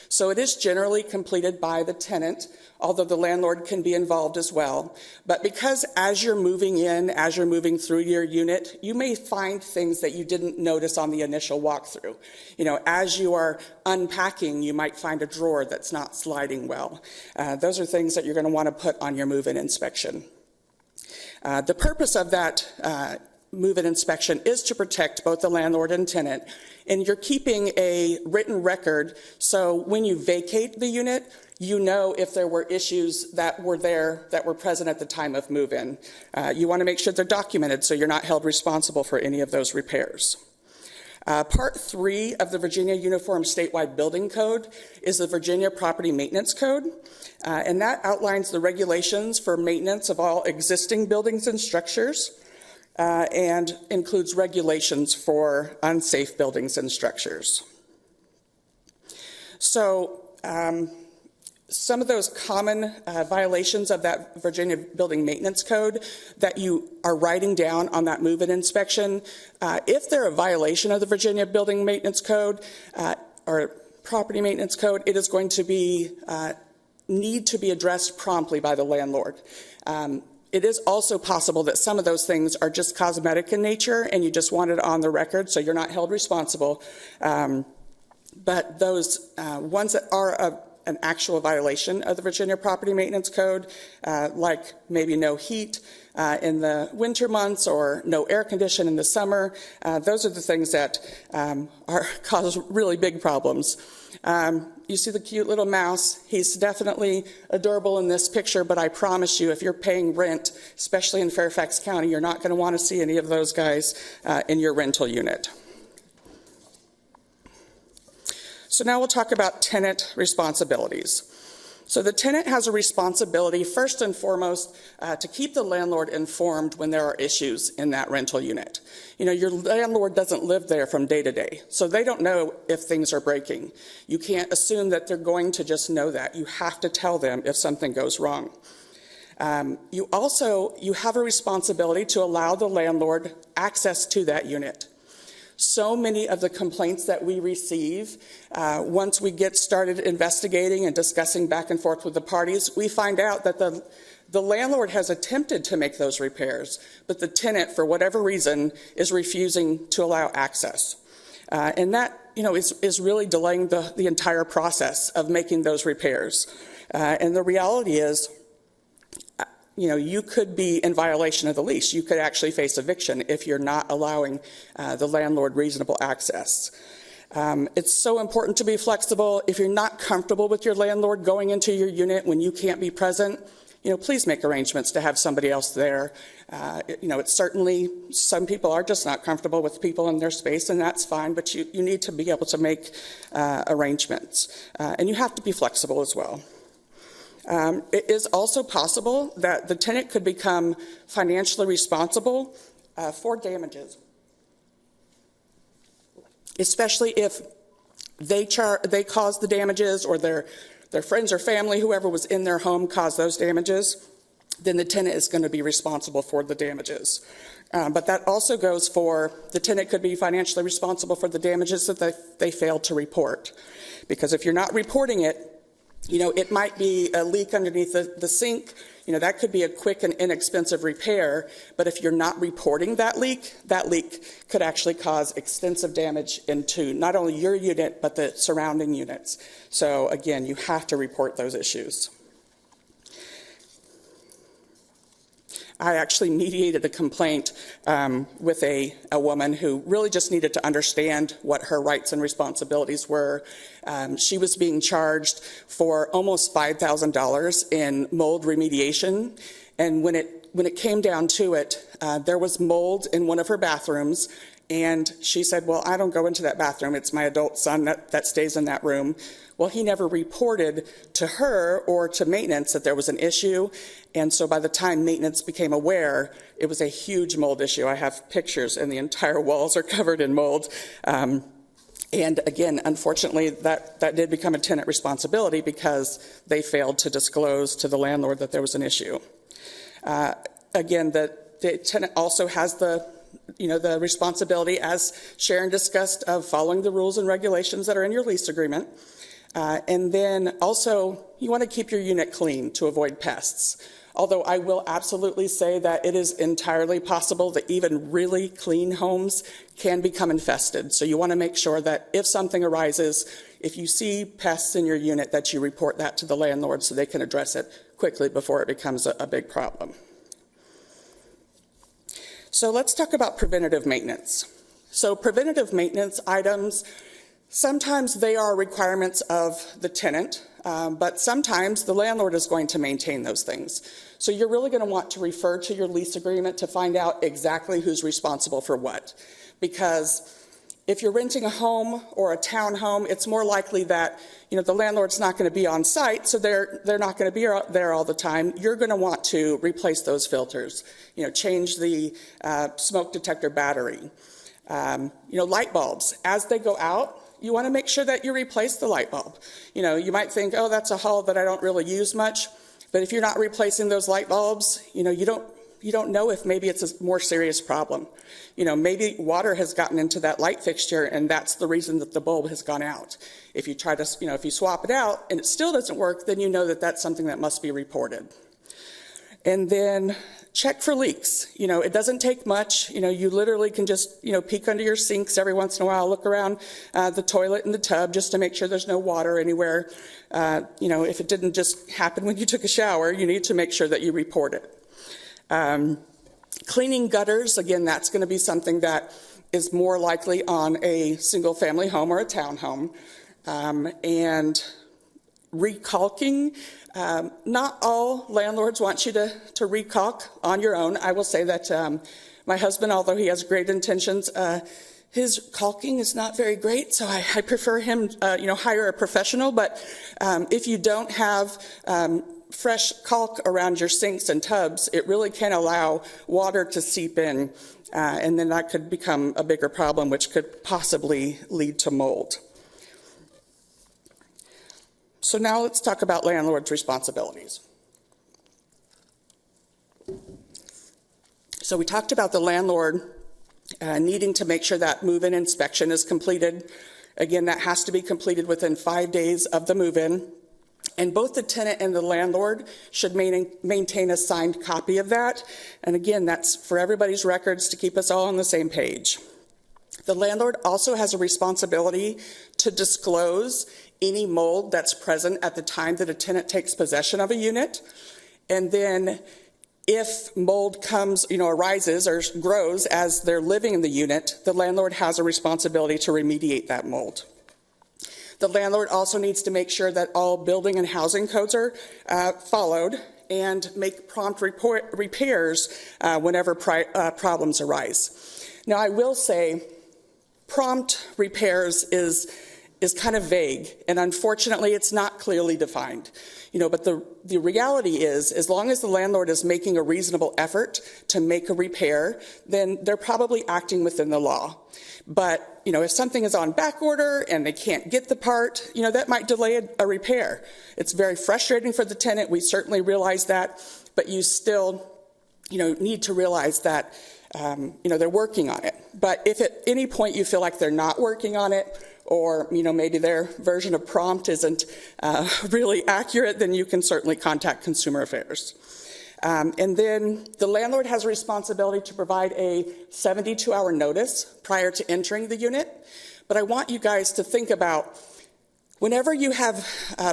So it is generally completed by the tenant, although the landlord can be involved as well. But because as you're moving in, as you're moving through your unit, you may find things that you didn't notice on the initial walkthrough. As you are unpacking, you might find a drawer that's not sliding well. Those are things that you're going to want to put on your move-in inspection. The purpose of that move-in inspection is to protect both the landlord and tenant, and you're keeping a written record, so when you vacate the unit, you know if there were issues that were there that were present at the time of move-in. You want to make sure they're documented so you're not held responsible for any of those repairs. Part 3 of the Virginia Uniform Statewide Building Code is the Virginia Property Maintenance Code, and that outlines the regulations for maintenance of all existing buildings and structures, and includes regulations for unsafe buildings and structures. So some of those common violations of that Virginia Building Maintenance Code that you are writing down on that move-in inspection, if they're a violation of the Virginia Building Maintenance Code or Property Maintenance Code, it is going to be need to be addressed promptly by the landlord. It is also possible that some of those things are just cosmetic in nature and you just want it on the record so you're not held responsible. But those ones that are an actual violation of the Virginia Property Maintenance Code, like maybe no heat in the winter months or no air conditioning in the summer, those are the things that cause really big problems. You see the cute little mouse. He's definitely adorable in this picture, but I promise you, if you're paying rent, especially in Fairfax County, you're not going to want to see any of those guys in your rental unit. So now we'll talk about tenant responsibilities. So the tenant has a responsibility, first and foremost, to keep the landlord informed when there are issues in that rental unit. You know, your landlord doesn't live there from day to day, so they don't know if things are breaking. You can't assume that they're going to just know that. You have to tell them if something goes wrong. You have a responsibility to allow the landlord access to that unit. So many of the complaints that we receive, once we get started investigating and discussing back and forth with the parties, we find out that the landlord has attempted to make those repairs, but the tenant, for whatever reason, is refusing to allow access. And that, is really delaying the entire process of making those repairs. And the reality is, you could be in violation of the lease. You could actually face eviction if you're not allowing the landlord reasonable access. It's so important to be flexible. If you're not comfortable with your landlord going into your unit when you can't be present, please make arrangements to have somebody else there. It's certainly, some people are just not comfortable with people in their space, and that's fine, but you need to be able to make arrangements. And you have to be flexible as well. It is also possible that the tenant could become financially responsible for damages, especially if they caused the damages, or their friends or family, whoever was in their home, caused those damages. Then the tenant is going to be responsible for the damages. But that also goes for the tenant could be financially responsible for the damages that they failed to report, because if you're not reporting it, it might be a leak underneath the sink. That could be a quick and inexpensive repair, but if you're not reporting that leak could actually cause extensive damage into not only your unit, but the surrounding units. So again, you have to report those issues. I actually mediated a complaint with a woman who really just needed to understand what her rights and responsibilities were. She was being charged for almost $5,000 in mold remediation, and when it came down to it, there was mold in one of her bathrooms, and she said, well, I don't go into that bathroom. It's my adult son that stays in that room. Well, he never reported to her or to maintenance that there was an issue. And so by the time maintenance became aware, it was a huge mold issue. I have pictures, and the entire walls are covered in mold. And again, unfortunately, that did become a tenant responsibility because they failed to disclose to the landlord that there was an issue. Again, the tenant also has the responsibility, as Sharon discussed, of following the rules and regulations that are in your lease agreement. And then also, you want to keep your unit clean to avoid pests. Although I will absolutely say that it is entirely possible that even really clean homes can become infested. So you want to make sure that if something arises, if you see pests in your unit, that you report that to the landlord so they can address it quickly before it becomes a big problem. So let's talk about preventative maintenance. So preventative maintenance items, sometimes they are requirements of the tenant, but sometimes the landlord is going to maintain those things. So you're really going to want to refer to your lease agreement to find out exactly who's responsible for what. Because if you're renting a home or a townhome, it's more likely that the landlord's not going to be on site, so they're not going to be there all the time. You're going to want to replace those filters, change the smoke detector battery. Light bulbs, as they go out, you want to make sure that you replace the light bulb. You might think, oh, that's a hall that I don't really use much, but if you're not replacing those light bulbs, you don't know if maybe it's a more serious problem. Maybe water has gotten into that light fixture, and that's the reason that the bulb has gone out. If you try to, if you swap it out and it still doesn't work, then you know that that's something that must be reported. And then check for leaks. It doesn't take much. You literally can just, peek under your sinks every once in a while, look around the toilet and the tub just to make sure there's no water anywhere. If it didn't just happen when you took a shower, you need to make sure that you report it. Cleaning gutters, again, that's going to be something that is more likely on a single-family home or a townhome. And recalking, not all landlords want you to recalk on your own. I will say that my husband, although he has great intentions, His caulking is not very great, so I prefer him, hire a professional. But if you don't have fresh caulk around your sinks and tubs, it really can allow water to seep in, and then that could become a bigger problem, which could possibly lead to mold. So now let's talk about landlord's responsibilities. So we talked about the landlord needing to make sure that move-in inspection is completed. Again, that has to be completed within 5 days of the move-in. And both the tenant and the landlord should maintain a signed copy of that. And again, that's for everybody's records to keep us all on the same page. The landlord also has a responsibility to disclose any mold that's present at the time that a tenant takes possession of a unit. And then if mold arises or grows as they're living in the unit, the landlord has a responsibility to remediate that mold. The landlord also needs to make sure that all building and housing codes are followed and make prompt repairs whenever problems arise. Now, I will say prompt repairs is kind of vague, and unfortunately, it's not clearly defined. But the reality is, as long as the landlord is making a reasonable effort to make a repair, then they're probably acting within the law. But, if something is on back order and they can't get the part, that might delay a repair. It's very frustrating for the tenant. We certainly realize that, but you still, need to realize that, they're working on it. But if at any point you feel like they're not working on it, or maybe their version of prompt isn't really accurate, then you can certainly contact Consumer Affairs. And then the landlord has a responsibility to provide a 72-hour notice prior to entering the unit. But I want you guys to think about whenever you have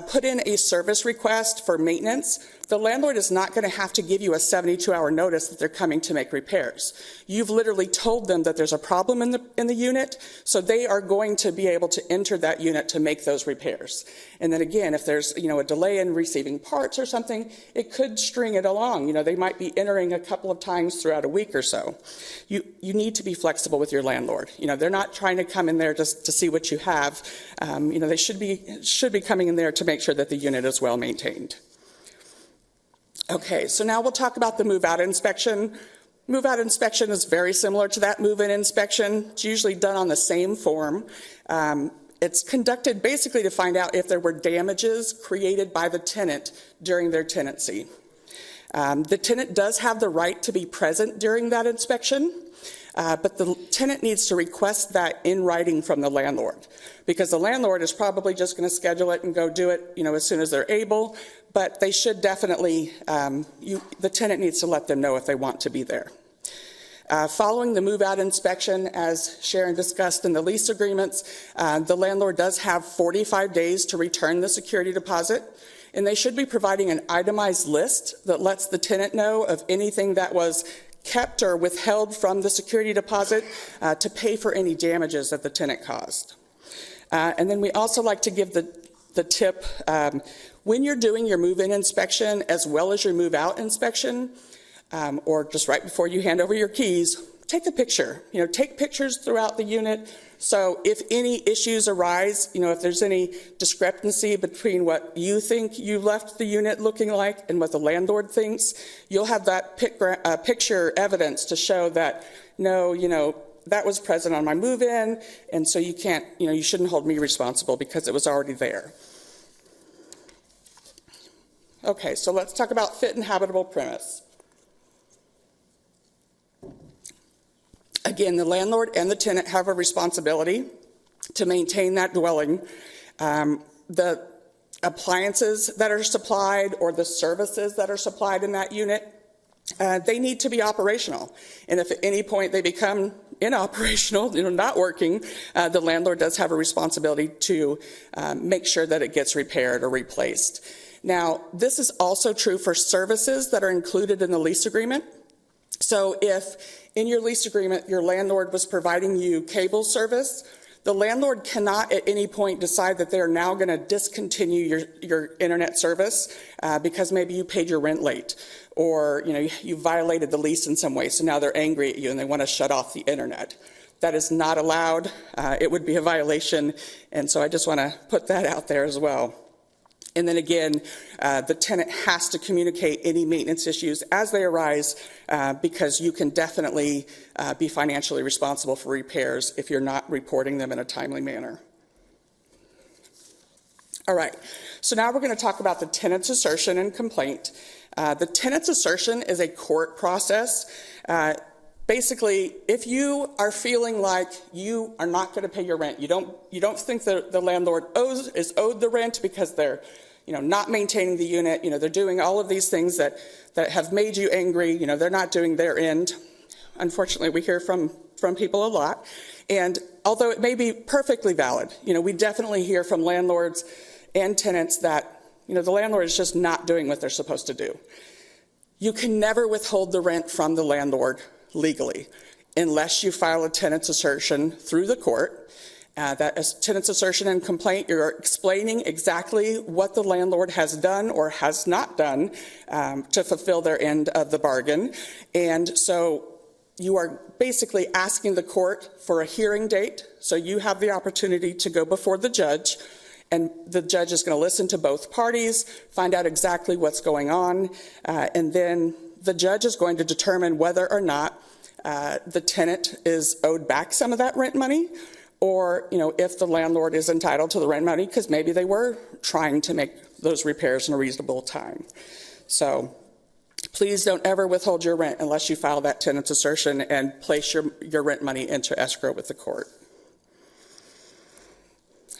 put in a service request for maintenance, the landlord is not going to have to give you a 72-hour notice that they're coming to make repairs. You've literally told them that there's a problem in the unit, so they are going to be able to enter that unit to make those repairs. And then again, if there's a delay in receiving parts or something, it could string it along. They might be entering a couple of times throughout a week or so. You need to be flexible with your landlord. They're not trying to come in there just to see what you have. They should be coming in there to make sure that the unit is well maintained. Okay, so now we'll talk about the move-out inspection. Move-out inspection is very similar to that move-in inspection. It's usually done on the same form. It's conducted basically to find out if there were damages created by the tenant during their tenancy. The tenant does have the right to be present during that inspection, but the tenant needs to request that in writing from the landlord, because the landlord is probably just going to schedule it and go do it, as soon as they're able. But they should definitely, the tenant needs to let them know if they want to be there. Following the move-out inspection, as Sharon discussed in the lease agreements, the landlord does have 45 days to return the security deposit, and they should be providing an itemized list that lets the tenant know of anything that was kept or withheld from the security deposit to pay for any damages that the tenant caused. And then we also like to give the tip, when you're doing your move-in inspection as well as your move-out inspection, or just right before you hand over your keys, take a picture. Take pictures throughout the unit. So if any issues arise, if there's any discrepancy between what you think you left the unit looking like and what the landlord thinks, you'll have that picture evidence to show that, no, that was present on my move-in, and so you can't, you shouldn't hold me responsible because it was already there. Okay, so let's talk about fit and habitable premise. Again, the landlord and the tenant have a responsibility to maintain that dwelling. The appliances that are supplied or the services that are supplied in that unit, they need to be operational. And if at any point they become inoperational, not working, the landlord does have a responsibility to make sure that it gets repaired or replaced. Now, this is also true for services that are included in the lease agreement. So if in your lease agreement your landlord was providing you cable service, the landlord cannot at any point decide that they're now going to discontinue your internet service because maybe you paid your rent late, or you violated the lease in some way, so now they're angry at you and they want to shut off the internet. That is not allowed. It would be a violation, and so I just want to put that out there as well. And then again, the tenant has to communicate any maintenance issues as they arise, because you can definitely be financially responsible for repairs if you're not reporting them in a timely manner. All right, so now we're going to talk about the tenant's assertion and complaint. The tenant's assertion is a court process. Basically, if you are feeling like you are not going to pay your rent, you don't think the landlord is owed the rent because they're not maintaining the unit, they're doing all of these things that have made you angry, they're not doing their end. Unfortunately, we hear from people a lot. And although it may be perfectly valid, we definitely hear from landlords and tenants that the landlord is just not doing what they're supposed to do. You can never withhold the rent from the landlord legally unless you file a tenant's assertion through the court. That is tenant's assertion and complaint. You're explaining exactly what the landlord has done or has not done to fulfill their end of the bargain. And so you are basically asking the court for a hearing date. So you have the opportunity to go before the judge, and the judge is going to listen to both parties, find out exactly what's going on, and then the judge is going to determine whether or not the tenant is owed back some of that rent money, or if the landlord is entitled to the rent money because maybe they were trying to make those repairs in a reasonable time. So please don't ever withhold your rent unless you file that tenant's assertion and place your rent money into escrow with the court.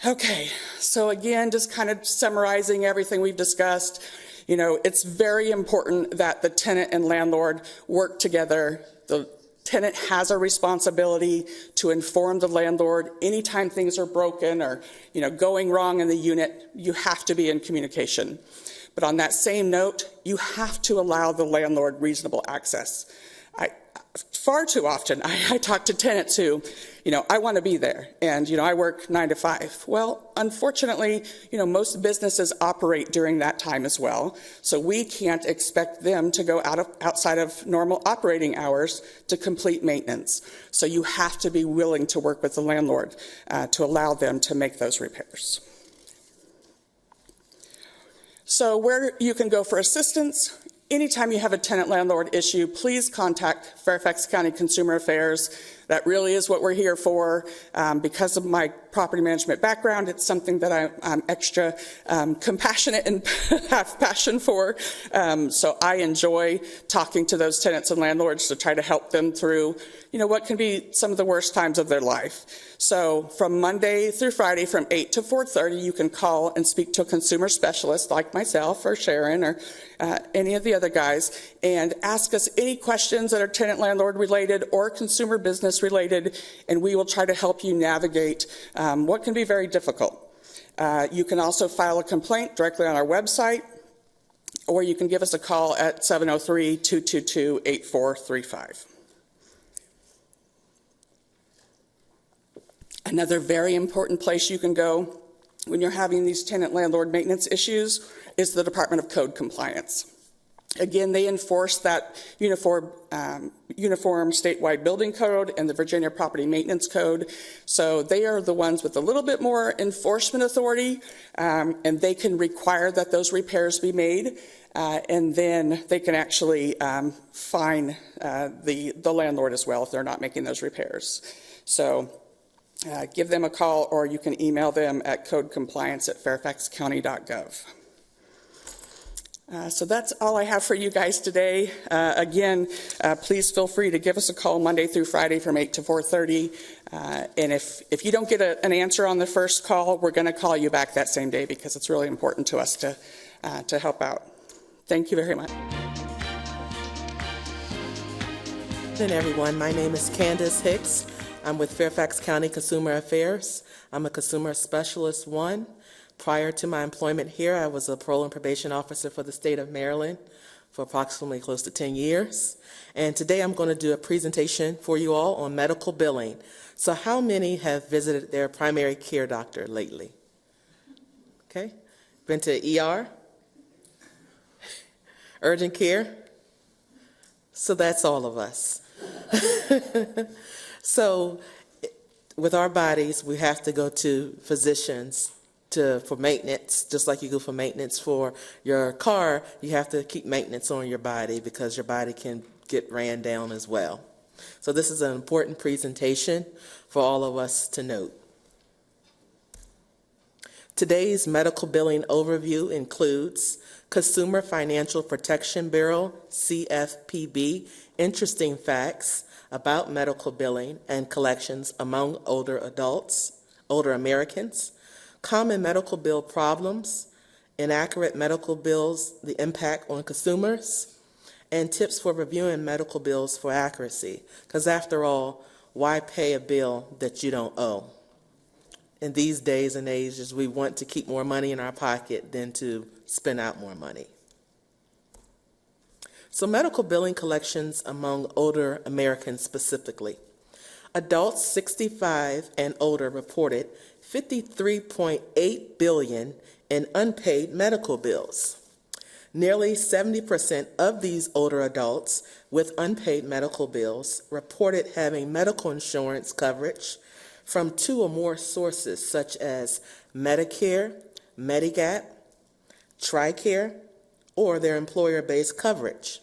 Okay, so again, just kind of summarizing everything we've discussed, it's very important that the tenant and landlord work together. The tenant has a responsibility to inform the landlord anytime things are broken or going wrong in the unit. You have to be in communication. But on that same note, you have to allow the landlord reasonable access. Far too often, I talk to tenants who, I want to be there, and, I work 9 to 5. Well, unfortunately, most businesses operate during that time as well, so we can't expect them to go outside of normal operating hours to complete maintenance. So you have to be willing to work with the landlord to allow them to make those repairs. So where you can go for assistance: anytime you have a tenant-landlord issue, please contact Fairfax County Consumer Affairs. That really is what we're here for. Because of my property management background, it's something that I'm extra compassionate and have passion for. So I enjoy talking to those tenants and landlords to try to help them through, what can be some of the worst times of their life. So from Monday through Friday from 8 to 4:30, you can call and speak to a consumer specialist like myself or Sharon or any of the other guys, and ask us any questions that are tenant-landlord related or consumer business related, and we will try to help you navigate what can be very difficult. You can also file a complaint directly on our website, or you can give us a call at 703-222-8435. Another very important place you can go when you're having these tenant-landlord maintenance issues is the Department of Code Compliance. Again, they enforce that uniform statewide building code and the Virginia Property Maintenance Code. So they are the ones with a little bit more enforcement authority, and they can require that those repairs be made, and then they can actually fine the landlord as well if they're not making those repairs. So give them a call, or you can email them at codecompliance@fairfaxcounty.gov. So that's all I have for you guys today. Again, please feel free to give us a call Monday through Friday from 8 to 4:30. And if you don't get an answer on the first call, we're going to call you back that same day because it's really important to us to help out. Thank you very much.
Good morning, everyone. My name is Candace Hicks. I'm with Fairfax County Consumer Affairs. I'm a Consumer Specialist 1. Prior to my employment here, I was a parole and probation officer for the state of Maryland for approximately close to 10 years. And today I'm going to do a presentation for you all on medical billing. So how many have visited their primary care doctor lately? Okay. Been to ER? Urgent care? So that's all of us. So with our bodies, we have to go to physicians for maintenance, just like you go for maintenance for your car. You have to keep maintenance on your body because your body can get ran down as well. So this is an important presentation for all of us to note. Today's medical billing overview includes Consumer Financial Protection Bureau, CFPB, interesting facts about medical billing and collections among older Americans, common medical bill problems, inaccurate medical bills, the impact on consumers, and tips for reviewing medical bills for accuracy. Because after all, why pay a bill that you don't owe? In these days and ages, we want to keep more money in our pocket than to spend out more money. So medical billing collections among older Americans specifically. Adults 65 and older reported $53.8 billion in unpaid medical bills. Nearly 70% of these older adults with unpaid medical bills reported having medical insurance coverage from 2 or more sources such as Medicare, Medigap, TRICARE, or their employer-based coverage.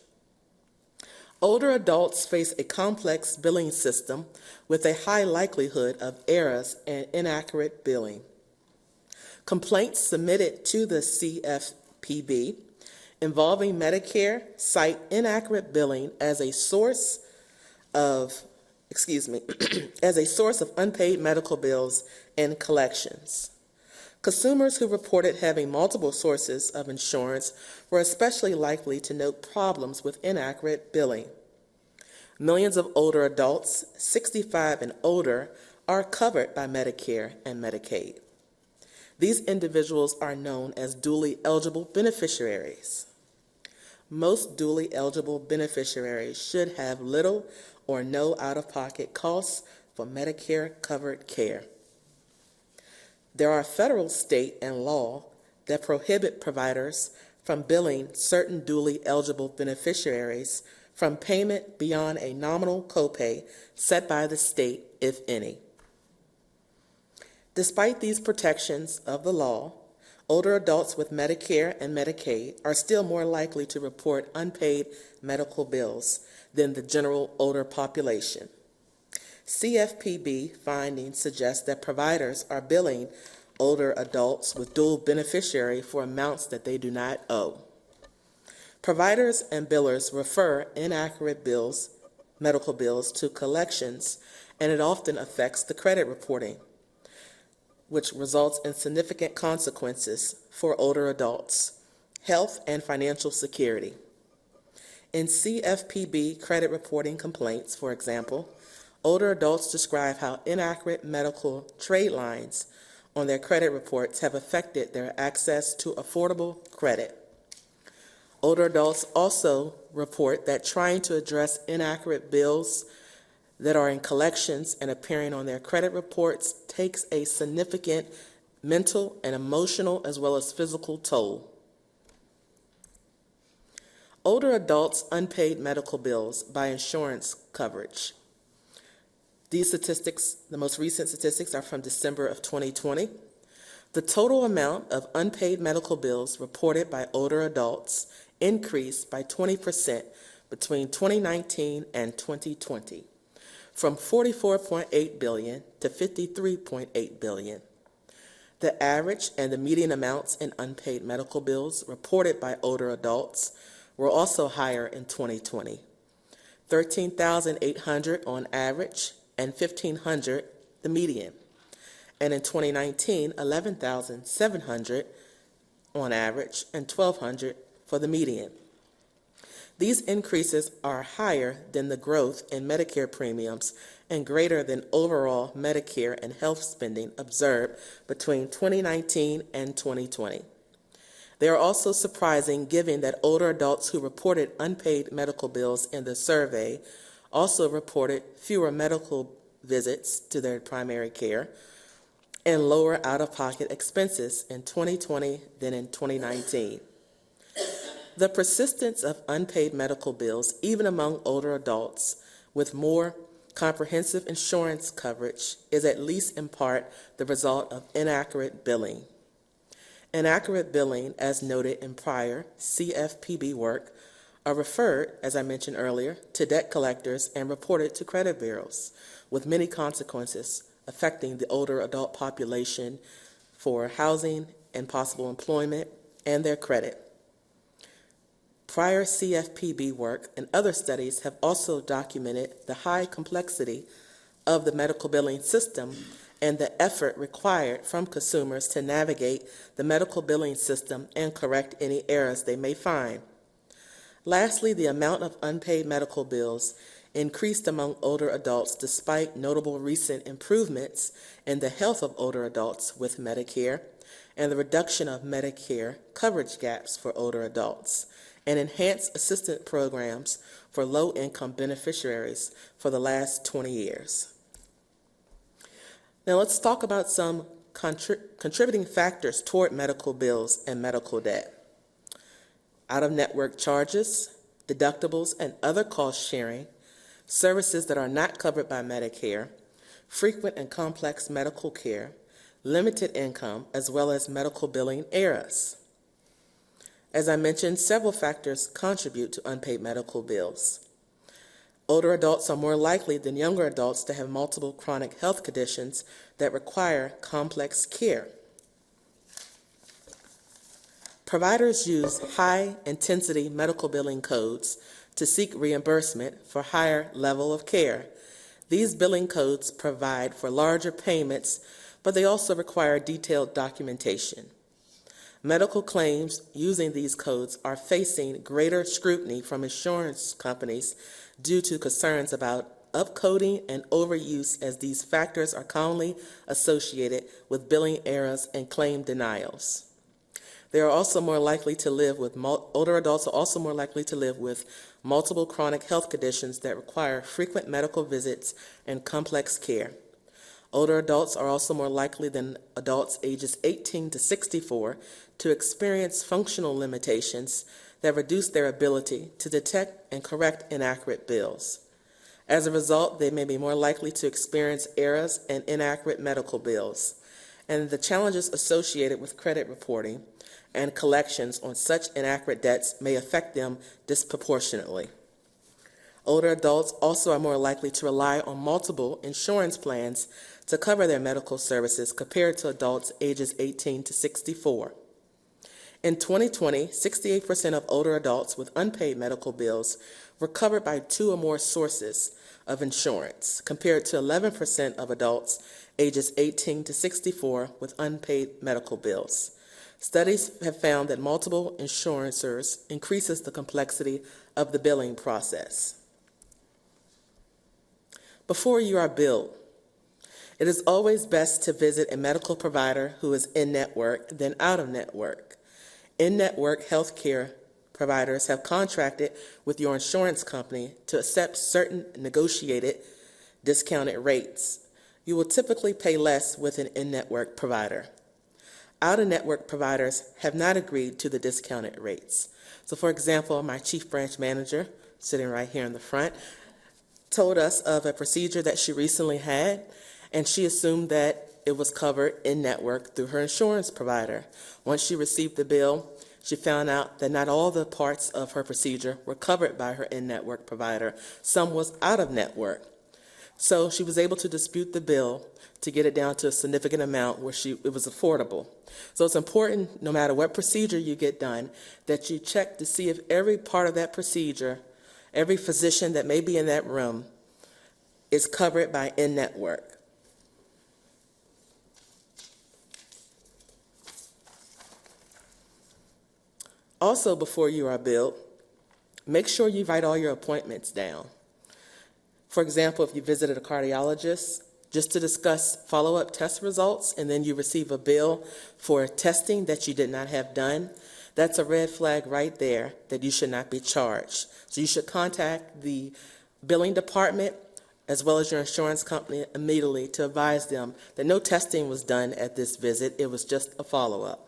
Older adults face a complex billing system with a high likelihood of errors and inaccurate billing. Complaints submitted to the CFPB involving Medicare cite inaccurate billing as a source of unpaid medical bills and collections. Consumers who reported having multiple sources of insurance were especially likely to note problems with inaccurate billing. Millions of older adults, 65 and older, are covered by Medicare and Medicaid. These individuals are known as duly eligible beneficiaries. Most duly eligible beneficiaries should have little or no out-of-pocket costs for Medicare-covered care. There are federal, state, and law that prohibit providers from billing certain duly eligible beneficiaries from payment beyond a nominal copay set by the state, if any. Despite these protections of the law, older adults with Medicare and Medicaid are still more likely to report unpaid medical bills than the general older population. CFPB findings suggest that providers are billing older adults with dual beneficiary for amounts that they do not owe. Providers and billers refer inaccurate medical bills to collections, and it often affects the credit reporting, which results in significant consequences for older adults, health and financial security. In CFPB credit reporting complaints, for example, older adults describe how inaccurate medical trade lines on their credit reports have affected their access to affordable credit. Older adults also report that trying to address inaccurate bills that are in collections and appearing on their credit reports takes a significant mental and emotional as well as physical toll. Older adults' unpaid medical bills by insurance coverage. These statistics, the most recent statistics, are from December of 2020. The total amount of unpaid medical bills reported by older adults increased by 20% between 2019 and 2020, from $44.8 billion to $53.8 billion. The average and the median amounts in unpaid medical bills reported by older adults were also higher in 2020, $13,800 on average and $1,500 the median. And in 2019, $11,700 on average and $1,200 for the median. These increases are higher than the growth in Medicare premiums and greater than overall Medicare and health spending observed between 2019 and 2020. They are also surprising given that older adults who reported unpaid medical bills in the survey also reported fewer medical visits to their primary care and lower out-of-pocket expenses in 2020 than in 2019. The persistence of unpaid medical bills, even among older adults with more comprehensive insurance coverage is at least in part the result of inaccurate billing. Inaccurate billing, as noted in prior CFPB work, are referred, as I mentioned earlier, to debt collectors and reported to credit bureaus, with many consequences affecting the older adult population for housing and possible employment and their credit. Prior CFPB work and other studies have also documented the high complexity of the medical billing system and the effort required from consumers to navigate the medical billing system and correct any errors they may find. Lastly, the amount of unpaid medical bills increased among older adults despite notable recent improvements in the health of older adults with Medicare and the reduction of Medicare coverage gaps for older adults and enhanced assistance programs for low-income beneficiaries for the last 20 years. Now let's talk about some contributing factors toward medical bills and medical debt. Out-of-network charges, deductibles, and other cost sharing, services that are not covered by Medicare, frequent and complex medical care, limited income, as well as medical billing errors. As I mentioned, several factors contribute to unpaid medical bills. Older adults are more likely than younger adults to have multiple chronic health conditions that require complex care. Providers use high-intensity medical billing codes to seek reimbursement for higher level of care. These billing codes provide for larger payments, but they also require detailed documentation. Medical claims using these codes are facing greater scrutiny from insurance companies due to concerns about upcoding and overuse, as these factors are commonly associated with billing errors and claim denials. They are also more likely to live with, older adults are also more likely to live with multiple chronic health conditions that require frequent medical visits and complex care. Older adults are also more likely than adults ages 18 to 64 to experience functional limitations that reduce their ability to detect and correct inaccurate bills. As a result, they may be more likely to experience errors and inaccurate medical bills, and the challenges associated with credit reporting and collections on such inaccurate debts may affect them disproportionately. Older adults also are more likely to rely on multiple insurance plans to cover their medical services compared to adults ages 18 to 64. In 2020, 68% of older adults with unpaid medical bills were covered by 2 or more sources of insurance, compared to 11% of adults ages 18 to 64 with unpaid medical bills. Studies have found that multiple insurers increases the complexity of the billing process. Before you are billed, it is always best to visit a medical provider who is in-network than out-of-network. In-network healthcare providers have contracted with your insurance company to accept certain negotiated discounted rates. You will typically pay less with an in-network provider. Out-of-network providers have not agreed to the discounted rates. So, for example, my chief branch manager, sitting right here in the front, told us of a procedure that she recently had, and she assumed that it was covered in-network through her insurance provider. Once she received the bill, she found out that not all the parts of her procedure were covered by her in-network provider. Some was out-of-network. So she was able to dispute the bill to get it down to a significant amount where it was affordable. So it's important, no matter what procedure you get done, that you check to see if every part of that procedure, every physician that may be in that room, is covered by in-network. Also, before you are billed, make sure you write all your appointments down. For example, if you visited a cardiologist, just to discuss follow-up test results, and then you receive a bill for testing that you did not have done, that's a red flag right there that you should not be charged. So you should contact the billing department as well as your insurance company immediately to advise them that no testing was done at this visit, it was just a follow-up.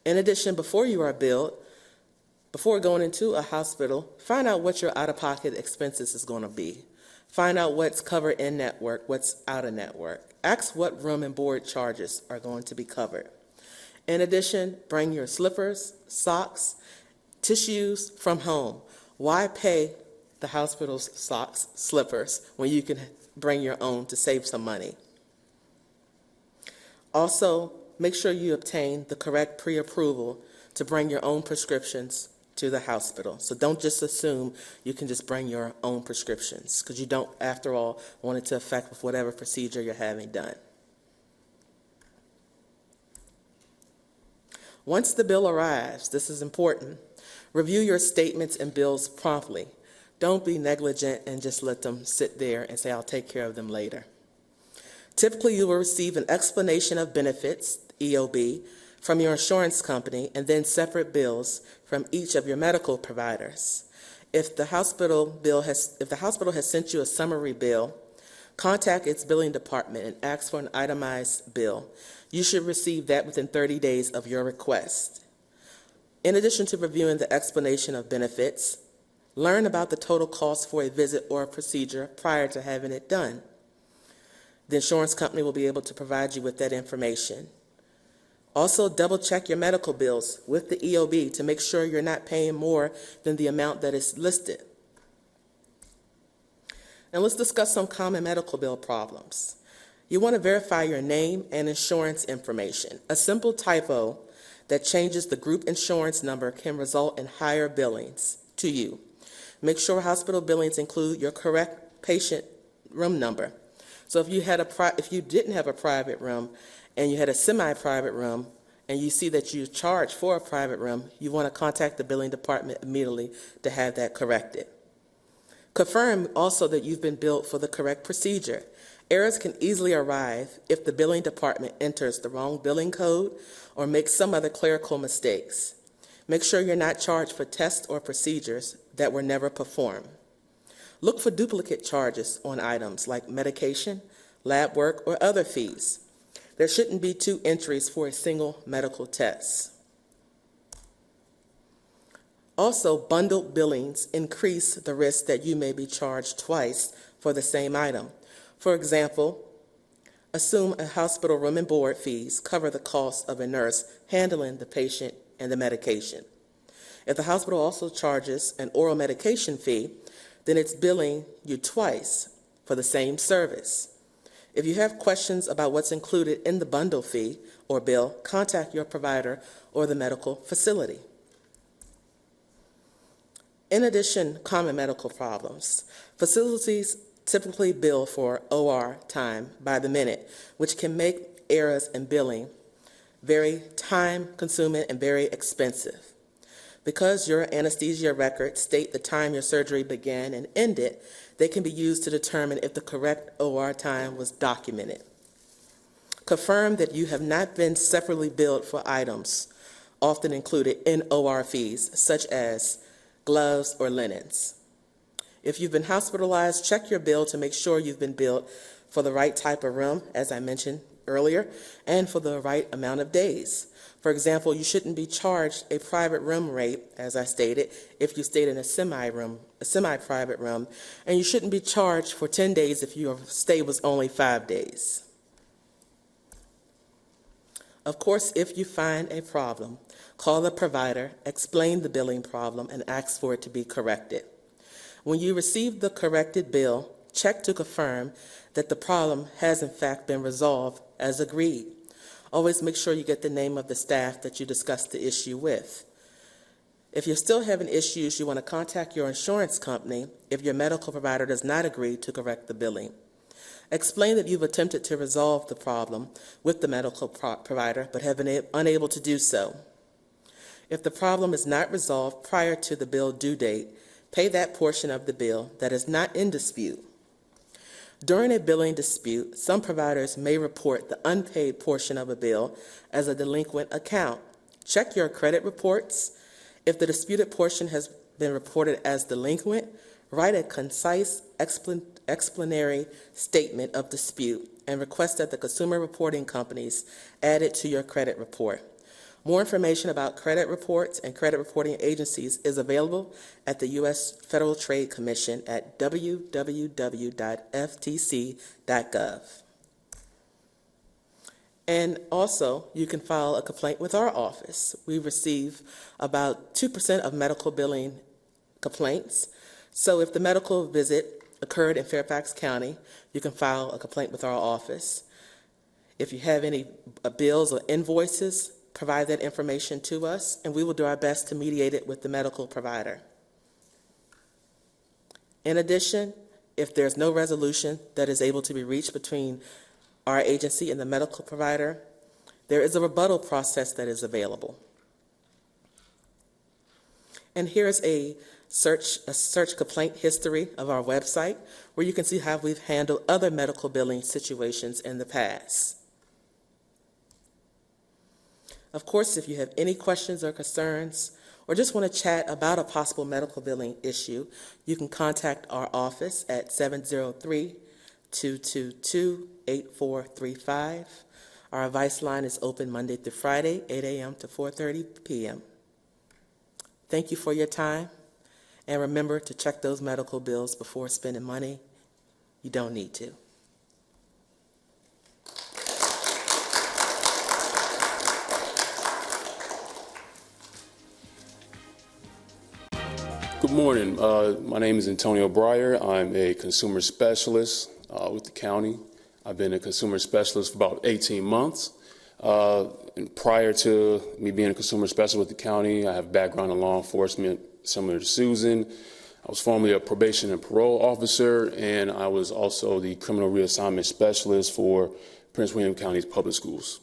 In addition, before you are billed, Before going into a hospital, find out what your out-of-pocket expenses is going to be. Find out what's covered in network, what's out of network. Ask what room and board charges are going to be covered. In addition, bring your slippers, socks, tissues from home. Why pay the hospital's socks, slippers, when you can bring your own to save some money? Also, make sure you obtain the correct pre-approval to bring your own prescriptions to the hospital. So don't just assume you can just bring your own prescriptions, because you don't, after all, want it to affect with whatever procedure you're having done. Once the bill arrives, this is important, review your statements and bills promptly. Don't be negligent and just let them sit there and say, I'll take care of them later. Typically, you will receive an explanation of benefits, EOB, from your insurance company, and then separate bills from each of your medical providers. If the hospital has sent you a summary bill, contact its billing department and ask for an itemized bill. You should receive that within 30 days of your request. In addition to reviewing the explanation of benefits, learn about the total cost for a visit or a procedure prior to having it done. The insurance company will be able to provide you with that information. Also, double-check your medical bills with the EOB to make sure you're not paying more than the amount that is listed. Now let's discuss some common medical bill problems. You want to verify your name and insurance information. A simple typo that changes the group insurance number can result in higher billings to you. Make sure hospital billings include your correct patient room number. So if you didn't have a private room and you had a semi-private room and you see that you charged for a private room, you want to contact the billing department immediately to have that corrected. Confirm also that you've been billed for the correct procedure. Errors can easily arise if the billing department enters the wrong billing code or makes some other clerical mistakes. Make sure you're not charged for tests or procedures that were never performed. Look for duplicate charges on items like medication, lab work, or other fees. There shouldn't be 2 entries for a single medical test. Also, bundled billings increase the risk that you may be charged twice for the same item. For example, assume a hospital room and board fees cover the cost of a nurse handling the patient and the medication. If the hospital also charges an oral medication fee, then it's billing you twice for the same service. If you have questions about what's included in the bundle fee or bill, contact your provider or the medical facility. In addition, common medical problems. Facilities typically bill for OR time by the minute, which can make errors in billing very time-consuming and very expensive. Because your anesthesia records state the time your surgery began and ended, they can be used to determine if the correct OR time was documented. Confirm that you have not been separately billed for items often included in OR fees, such as gloves or linens. If you've been hospitalized, check your bill to make sure you've been billed for the right type of room, as I mentioned earlier, and for the right amount of days. For example, you shouldn't be charged a private room rate, as I stated, if you stayed in a semi-private room, and you shouldn't be charged for 10 days if your stay was only 5 days. Of course, if you find a problem, call the provider, explain the billing problem, and ask for it to be corrected. When you receive the corrected bill, check to confirm that the problem has in fact been resolved as agreed. Always make sure you get the name of the staff that you discussed the issue with. If you're still having issues, you want to contact your insurance company if your medical provider does not agree to correct the billing. Explain that you've attempted to resolve the problem with the medical provider but have been unable to do so. If the problem is not resolved prior to the bill due date, pay that portion of the bill that is not in dispute. During a billing dispute, some providers may report the unpaid portion of a bill as a delinquent account. Check your credit reports. If the disputed portion has been reported as delinquent, write a concise explanatory statement of dispute and request that the consumer reporting companies add it to your credit report. More information about credit reports and credit reporting agencies is available at the U.S. Federal Trade Commission at www.ftc.gov. And also, you can file a complaint with our office. We receive about 2% of medical billing complaints. So if the medical visit occurred in Fairfax County, you can file a complaint with our office. If you have any bills or invoices, provide that information to us, and we will do our best to mediate it with the medical provider. In addition, if there's no resolution that is able to be reached between our agency and the medical provider, there is a rebuttal process that is available. And here's a search complaint history of our website, where you can see how we've handled other medical billing situations in the past. Of course, if you have any questions or concerns, or just want to chat about a possible medical billing issue, you can contact our office at 703-222-8435. Our advice line is open Monday through Friday, 8 a.m. to 4:30 p.m. Thank you for your time, and remember to check those medical bills before spending money you don't need to.
Good morning. My name is Antonio Breyer. I'm a consumer specialist with the county. I've been a consumer specialist for about 18 months. And prior to me being a consumer specialist with the county, I have a background in law enforcement similar to Susan. I was formerly a probation and parole officer, and I was also the criminal reassignment specialist for Prince William County's public schools.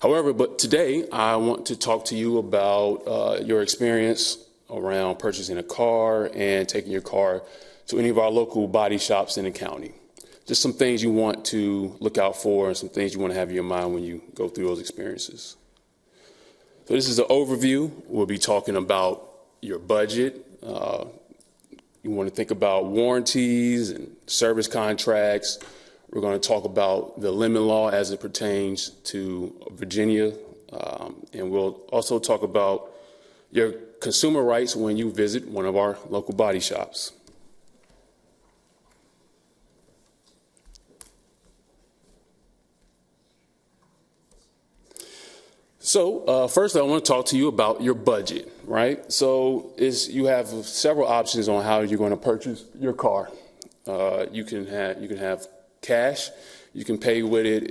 However, today I want to talk to you about your experience around purchasing a car and taking your car to any of our local body shops in the county. Just some things you want to look out for and some things you want to have in your mind when you go through those experiences. So this is an overview. We'll be talking about your budget. You want to think about warranties and service contracts. We're going to talk about the limit law as it pertains to Virginia. And we'll also talk about your consumer rights when you visit one of our local body shops. So first I want to talk to you about your budget, right? So you have several options on how you're going to purchase your car. You can have cash. You can pay with it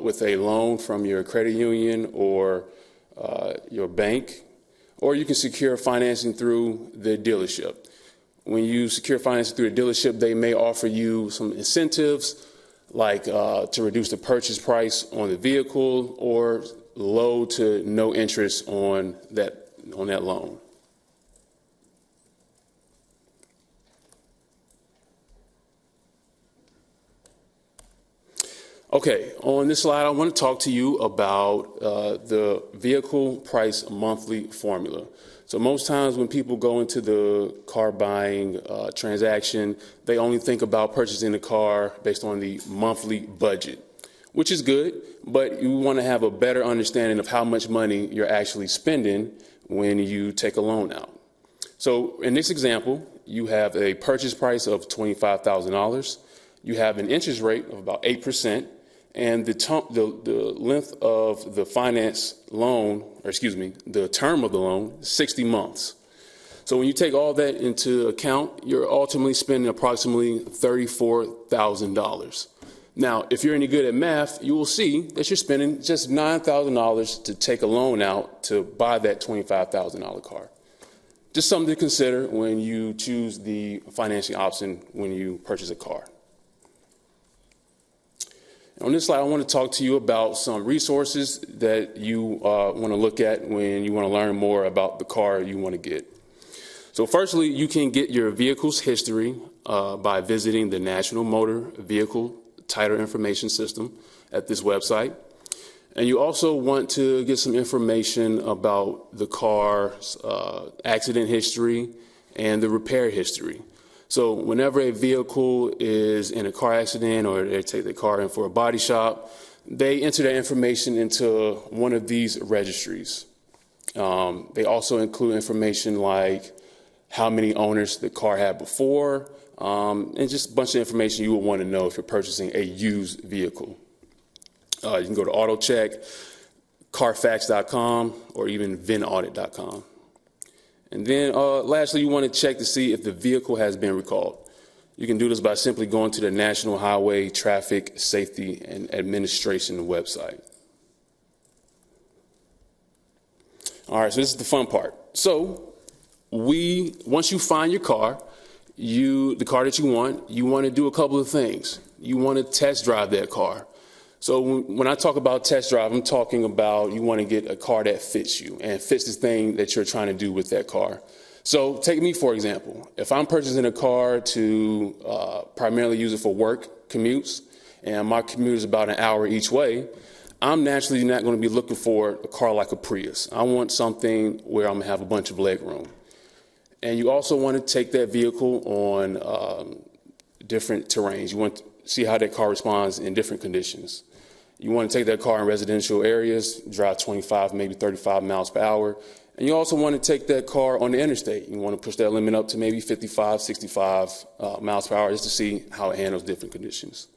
with a loan from your credit union or your bank. Or you can secure financing through the dealership. When you secure financing through the dealership, they may offer you some incentives, like to reduce the purchase price on the vehicle or low to no interest on that loan. Okay, on this slide, I want to talk to you about the vehicle price monthly formula. So most times when people go into the car buying transaction, they only think about purchasing the car based on the monthly budget, which is good, but you want to have a better understanding of how much money you're actually spending when you take a loan out. So in this example, you have a purchase price of $25,000. You have an interest rate of about 8%. And the length of the finance loan, the term of the loan, is 60 months. So when you take all that into account, you're ultimately spending approximately $34,000. Now, if you're any good at math, you will see that you're spending just $9,000 to take a loan out to buy that $25,000 car. Just something to consider when you choose the financing option when you purchase a car. On this slide, I want to talk to you about some resources that you want to look at when you want to learn more about the car you want to get. So firstly, you can get your vehicle's history by visiting the National Motor Vehicle Title Information System at this website. And you also want to get some information about the car's accident history and the repair history. So whenever a vehicle is in a car accident or they take the car in for a body shop, they enter their information into one of these registries. They also include information like how many owners the car had before, and just a bunch of information you would want to know if you're purchasing a used vehicle. You can go to AutoCheck, Carfax.com, or even VinAudit.com. And then lastly, you want to check to see if the vehicle has been recalled. You can do this by simply going to the National Highway Traffic Safety and Administration website. All right, so this is the fun part. So once you find your car, the car that you want to do a couple of things. You want to test drive that car. So when I talk about test drive, I'm talking about you want to get a car that fits you and fits the thing that you're trying to do with that car. So take me, for example. If I'm purchasing a car to primarily use it for work commutes, and my commute is about an hour each way, I'm naturally not going to be looking for a car like a Prius. I want something where I'm going to have a bunch of leg room. And you also want to take that vehicle on different terrains. You want to see how that car responds in different conditions. You want to take that car in residential areas, drive 25, maybe 35 miles per hour. And you also want to take that car on the interstate. You want to push that limit up to maybe 55, 65 miles per hour just to see how it handles different conditions.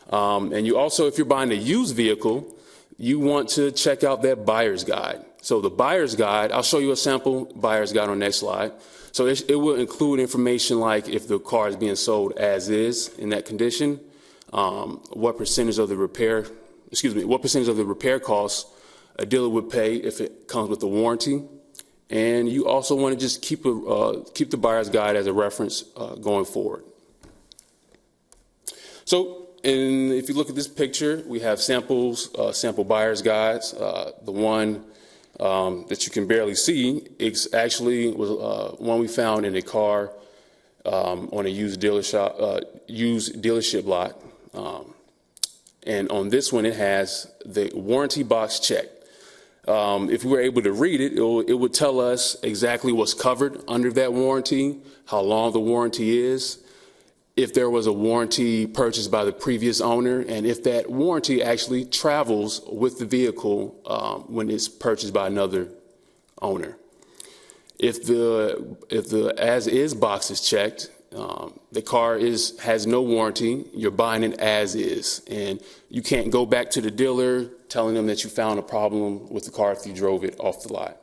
And you also, if you're buying a used vehicle, you want to check out that buyer's guide. So the buyer's guide, I'll show you a sample buyer's guide on the next slide. So it will include information like if the car is being sold as is in that condition, what percentage of the repair costs a dealer would pay if it comes with a warranty. And you also want to just keep the buyer's guide as a reference going forward. So if you look at this picture, we have samples, sample buyer's guides. The one that you can barely see was one we found in a car on a used dealership lot. And on this one, it has the warranty box checked. If we were able to read it, it would tell us exactly what's covered under that warranty, how long the warranty is, if there was a warranty purchased by the previous owner, and if that warranty actually travels with the vehicle when it's purchased by another owner. If the as-is box is checked, the car has no warranty, you're buying it as is, and you can't go back to the dealer telling them that you found a problem with the car if you drove it off the lot.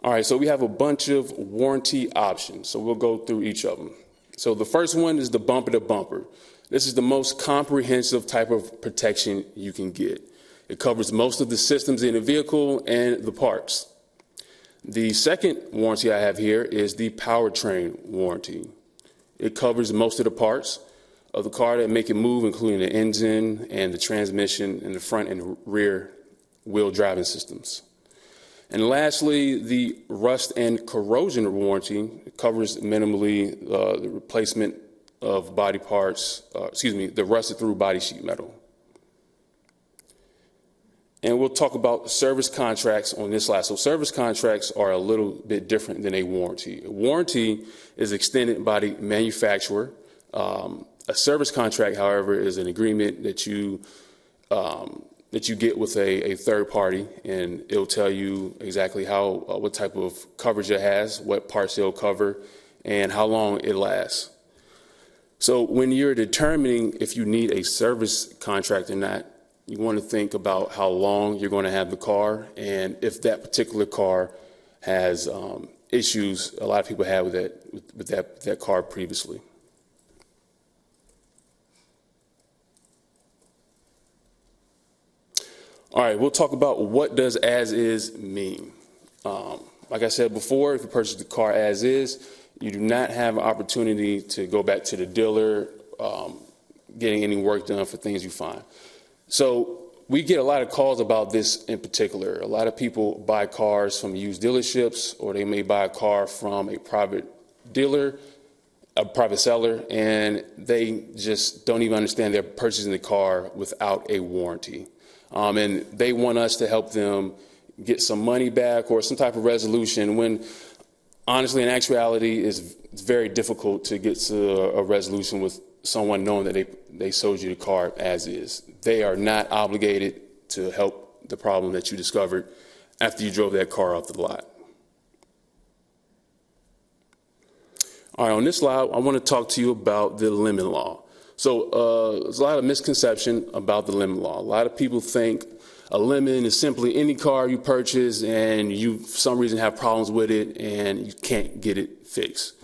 All right, so we have a bunch of warranty options, so we'll go through each of them. So the first one is the bumper to bumper. This is the most comprehensive type of protection you can get. It covers most of the systems in the vehicle and the parts. The second warranty I have here is the powertrain warranty. It covers most of the parts of the car that make it move, including the engine and the transmission and the front and rear wheel driving systems. And lastly, the rust and corrosion warranty covers minimally the replacement of body parts, the rusted through body sheet metal. And we'll talk about service contracts on this slide. So service contracts are a little bit different than a warranty. A warranty is extended by the manufacturer. A service contract, however, is an agreement that you get with a third party, and it'll tell you exactly what type of coverage it has, what parts it'll cover, and how long it lasts. So when you're determining if you need a service contract or not, you want to think about how long you're going to have the car, and if that particular car has issues a lot of people have with that car previously. All right, we'll talk about what does as is mean. Like I said before, if you purchase the car as is, you do not have an opportunity to go back to the dealer getting any work done for things you find. So we get a lot of calls about this in particular. A lot of people buy cars from used dealerships, or they may buy a car from a private dealer, a private seller, and they just don't even understand they're purchasing the car without a warranty. And they want us to help them get some money back or some type of resolution when, honestly, in actuality, is it's very difficult to get to a resolution with someone knowing that they sold you the car as is. They are not obligated to help the problem that you discovered after you drove that car off the lot. All right, on this slide, I want to talk to you about the limit law. So there's a lot of misconception about the limit law. A lot of people think a limit is simply any car you purchase and you, for some reason, have problems with it and you can't get it fixed.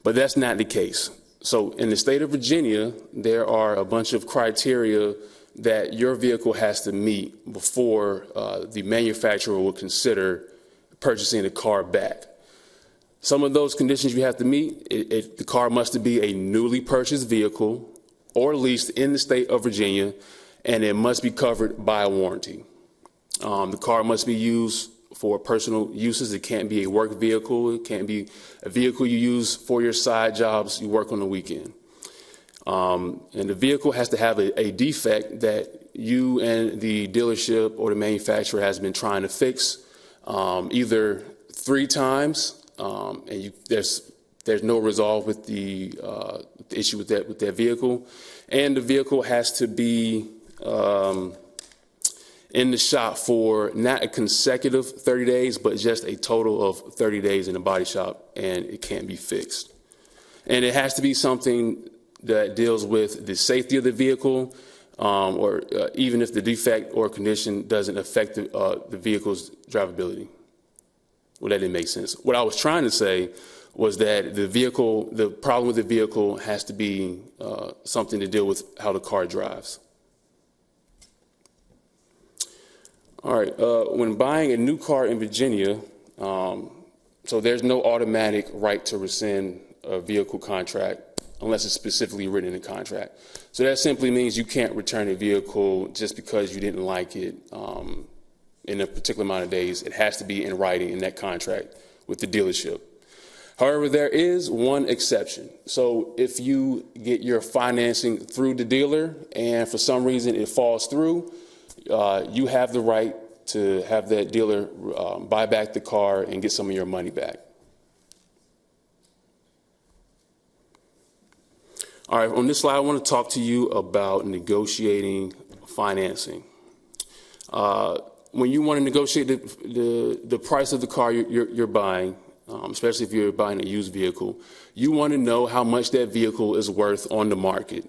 But that's not the case. So in the state of Virginia, there are a bunch of criteria that your vehicle has to meet before the manufacturer will consider purchasing the car back. Some of those conditions you have to meet, the car must be a newly purchased vehicle or leased in the state of Virginia, and it must be covered by a warranty. The car must be used for personal uses. It can't be a work vehicle. It can't be a vehicle you use for your side jobs you work on the weekend. And the vehicle has to have a defect that you and the dealership or the manufacturer has been trying to fix either 3 times, and there's no resolve with the issue with that vehicle, and the vehicle has to be in the shop for not a consecutive 30 days, but just a total of 30 days in the body shop, and it can't be fixed. And it has to be something that deals with the safety of the vehicle, or even if the defect or condition doesn't affect the vehicle's drivability. Well, that didn't make sense. What I was trying to say was that the problem with the vehicle has to be something to deal with how the car drives. All right, when buying a new car in Virginia, so there's no automatic right to rescind a vehicle contract unless it's specifically written in the contract. So that simply means you can't return a vehicle just because you didn't like it in a particular amount of days. It has to be in writing in that contract with the dealership. However, there is one exception. So if you get your financing through the dealer and for some reason it falls through, you have the right to have that dealer buy back the car and get some of your money back. All right, on this slide, I want to talk to you about negotiating financing. When you want to negotiate the price of the car you're buying, especially if you're buying a used vehicle, you want to know how much that vehicle is worth on the market.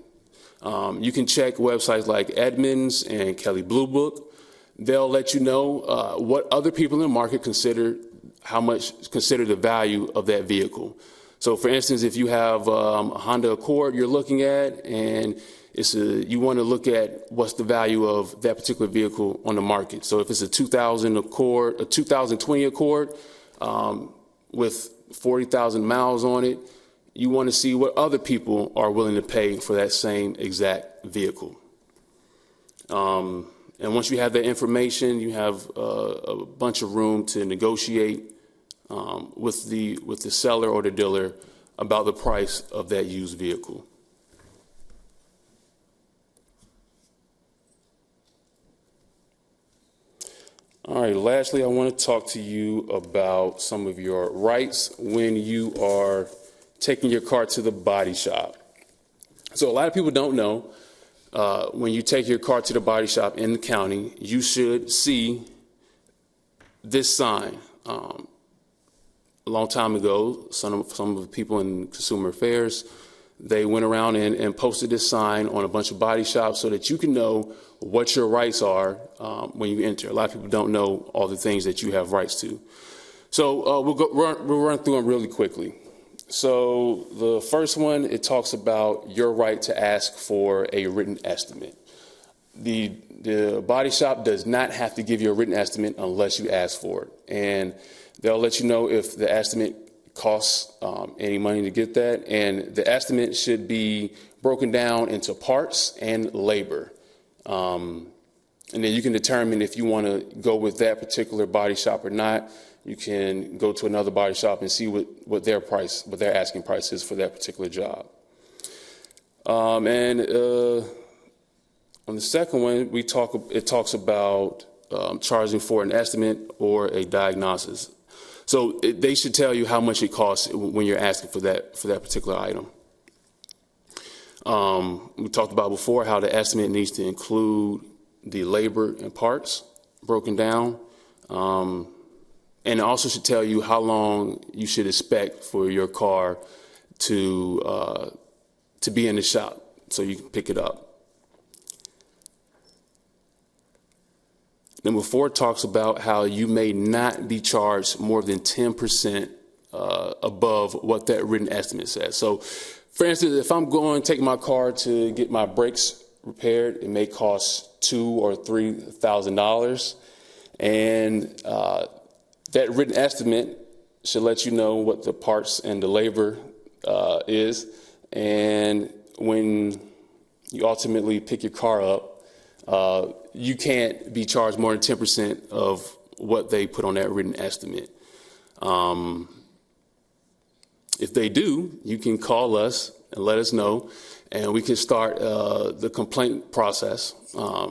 You can check websites like Edmunds and Kelley Blue Book. They'll let you know what other people in the market consider the value of that vehicle. So, for instance, if you have a Honda Accord you're looking at, and you want to look at what's the value of that particular vehicle on the market. So, if it's a 2020 Accord with 40,000 miles on it, you want to see what other people are willing to pay for that same exact vehicle. And once you have that information, you have a bunch of room to negotiate with the seller or the dealer about the price of that used vehicle. All right, lastly, I want to talk to you about some of your rights when you are taking your car to the body shop. So a lot of people don't know, when you take your car to the body shop in the county, you should see this sign. A long time ago, some of the people in consumer affairs, they went around and posted this sign on a bunch of body shops so that you can know what your rights are when you enter. A lot of people don't know all the things that you have rights to. So we'll run through them really quickly. So the first one, it talks about your right to ask for a written estimate. The body shop does not have to give you a written estimate unless you ask for it. And they'll let you know if the estimate costs any money to get that. And the estimate should be broken down into parts and labor. And then you can determine if you want to go with that particular body shop or not. You can go to another body shop and see what their asking price is for that particular job. And on the second one, it talks about charging for an estimate or a diagnosis. So they should tell you how much it costs when you're asking for that particular item. We talked about before how the estimate needs to include the labor and parts broken down. And it also should tell you how long you should expect for your car to be in the shop so you can pick it up. Number 4 talks about how you may not be charged more than 10% above what that written estimate says. So, for instance, if I'm going to take my car to get my brakes repaired, it may cost $2,000 or $3,000, and that written estimate should let you know what the parts and the labor is, and when you ultimately pick your car up, you can't be charged more than 10% of what they put on that written estimate. If they do, you can call us and let us know, and we can start the complaint process. I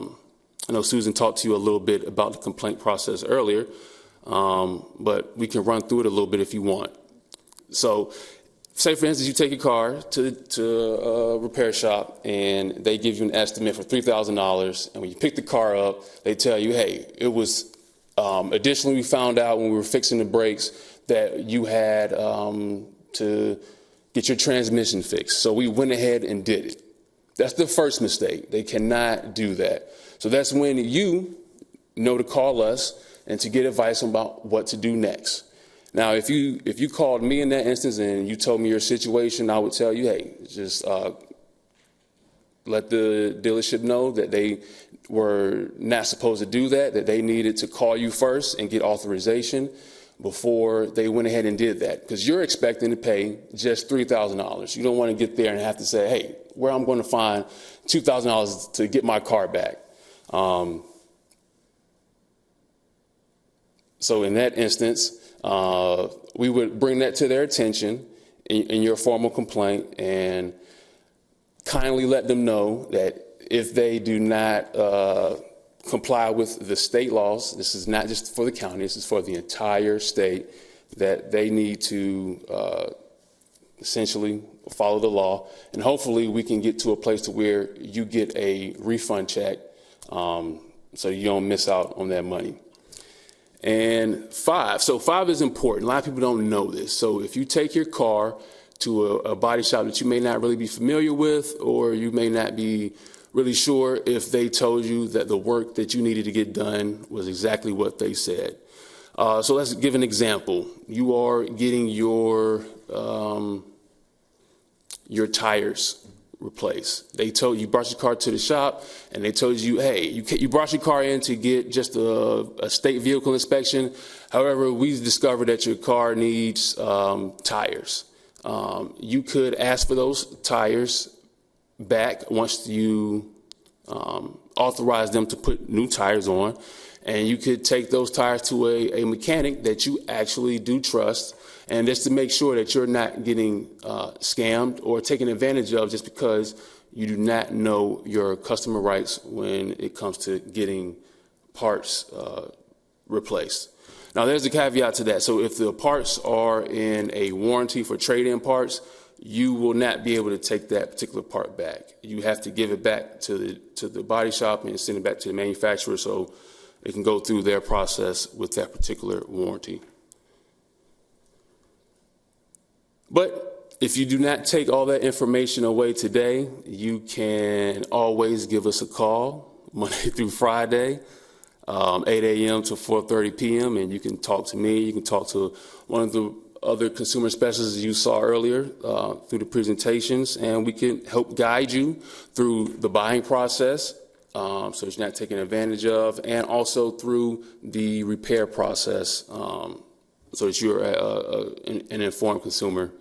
know Susan talked to you a little bit about the complaint process earlier, but we can run through it a little bit if you want. So, say for instance, you take your car to a repair shop and they give you an estimate for $3,000, and when you pick the car up, they tell you, hey, it was, additionally we found out when we were fixing the brakes that you had to get your transmission fixed. So we went ahead and did it. That's the first mistake. They cannot do that. So that's when you know to call us and to get advice about what to do next. Now, if you called me in that instance and you told me your situation, I would tell you, hey, just let the dealership know that they were not supposed to do that they needed to call you first and get authorization before they went ahead and did that. Because you're expecting to pay just $3,000. You don't want to get there and have to say, hey, where I'm going to find $2,000 to get my car back. So in that instance, we would bring that to their attention in your formal complaint and kindly let them know that if they do not comply with the state laws, this is not just for the county, this is for the entire state, that they need to essentially follow the law. And hopefully we can get to a place to where you get a refund check so you don't miss out on that money. And 5 is important. A lot of people don't know this. So if you take your car to a body shop that you may not really be familiar with, or you may not be really sure if they told you that the work that you needed to get done was exactly what they said. So let's give an example. You are getting your tires replaced. They told you brought your car to the shop and they told you, hey, you brought your car in to get just a state vehicle inspection. However, we discovered that your car needs tires. You could ask for those tires back once you authorize them to put new tires on, and you could take those tires to a mechanic that you actually do trust, and just to make sure that you're not getting scammed or taken advantage of just because you do not know your customer rights when it comes to getting parts replaced. Now, there's a caveat to that. So if the parts are in a warranty for trade-in parts, you will not be able to take that particular part back. You have to give it back to the body shop and send it back to the manufacturer so it can go through their process with that particular warranty. But if you do not take all that information away today, you can always give us a call Monday through Friday, 8 a.m. to 4:30 p.m., and you can talk to me. You can talk to one of the other consumer specialists you saw earlier through the presentations, and we can help guide you through the buying process so it's not taken advantage of, and also through the repair process so that you're an informed consumer.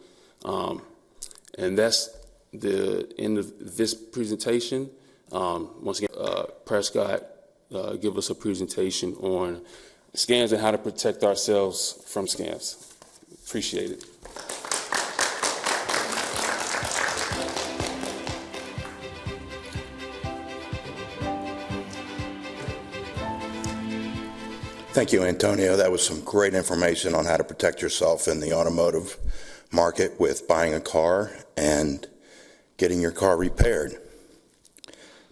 And that's the end of this presentation. Once again, Prescott give us a presentation on scams and how to protect ourselves from scams. Appreciate it.
Thank you, Antonio. That was some great information on how to protect yourself in the automotive market with buying a car and getting your car repaired.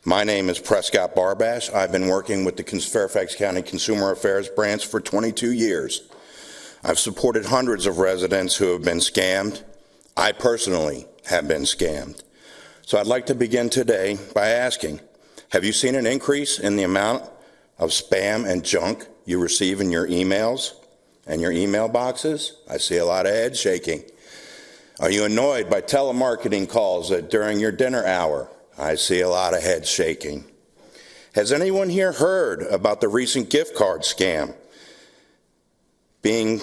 My name is Prescott Barbash. I've been working with the Fairfax County Consumer Affairs branch for 22 years. I've supported hundreds of residents who have been scammed. I personally have been scammed. So I'd like to begin today by asking, have you seen an increase in the amount of spam and junk you receive in your emails and your email boxes? I see a lot of head shaking. Are you annoyed by telemarketing calls during your dinner hour? I see a lot of head shaking. Has anyone here heard about the recent gift card scam being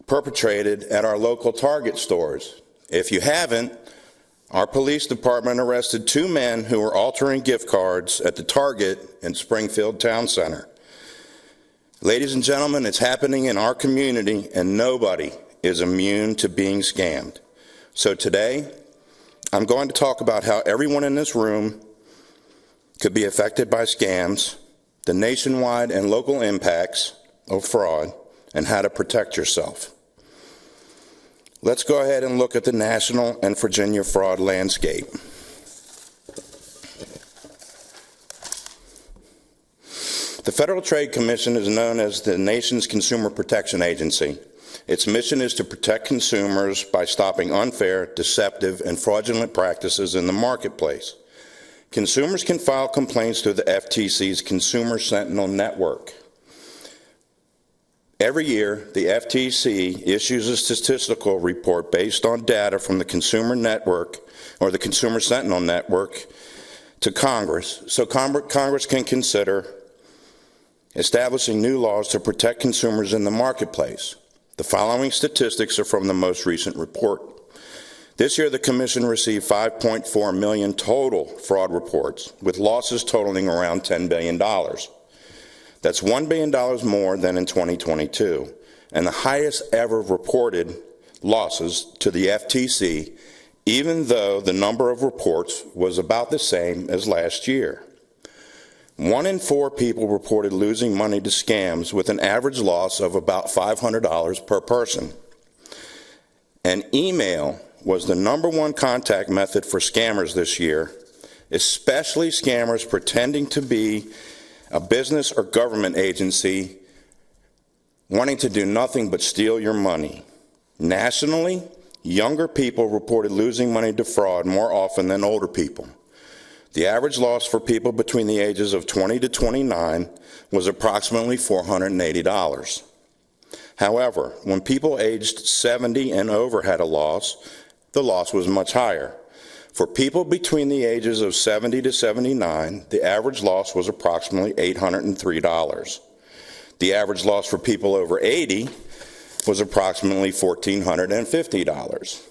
perpetrated at our local Target stores? If you haven't, our police department arrested 2 men who were altering gift cards at the Target in Springfield Town Center. Ladies and gentlemen, it's happening in our community, and nobody is immune to being scammed. So today, I'm going to talk about how everyone in this room could be affected by scams, the nationwide and local impacts of fraud, and how to protect yourself. Let's go ahead and look at the national and Virginia fraud landscape. The Federal Trade Commission is known as the nation's consumer protection agency. Its mission is to protect consumers by stopping unfair, deceptive, and fraudulent practices in the marketplace. Consumers can file complaints through the FTC's Consumer Sentinel Network. Every year, the FTC issues a statistical report based on data from the Consumer Network, or the Consumer Sentinel Network, to Congress, so Congress can consider establishing new laws to protect consumers in the marketplace. The following statistics are from the most recent report. This year, the Commission received 5.4 million total fraud reports, with losses totaling around $10 billion. That's $1 billion more than in 2022, and the highest ever reported losses to the FTC, even though the number of reports was about the same as last year. 1 in 4 people reported losing money to scams, with an average loss of about $500 per person. And email was the #1 contact method for scammers this year, especially scammers pretending to be a business or government agency wanting to do nothing but steal your money. Nationally, younger people reported losing money to fraud more often than older people. The average loss for people between the ages of 20 to 29 was approximately $480. However, when people aged 70 and over had a loss, the loss was much higher. For people between the ages of 70 to 79, the average loss was approximately $803. The average loss for people over 80 was approximately $1,450.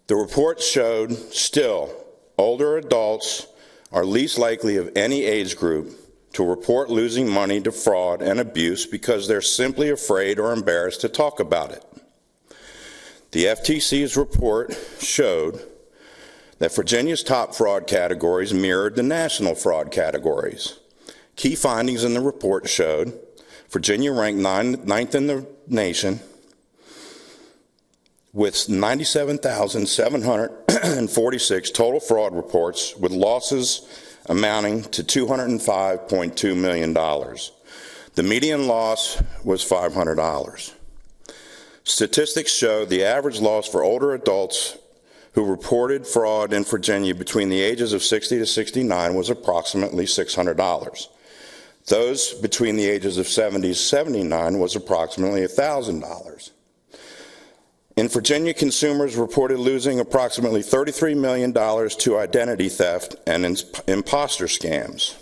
The report showed still older adults are least likely of any age group to report losing money to fraud and abuse because they're simply afraid or embarrassed to talk about it. The FTC's report showed that Virginia's top fraud categories mirrored the national fraud categories. Key findings in the report showed Virginia ranked 9th in the nation with 97,746 total fraud reports, with losses amounting to $205.2 million. The median loss was $500. Statistics show the average loss for older adults who reported fraud in Virginia between the ages of 60 to 69 was approximately $600. Those between the ages of 70 to 79 was approximately $1,000. In Virginia, consumers reported losing approximately $33 million to identity theft and imposter scams.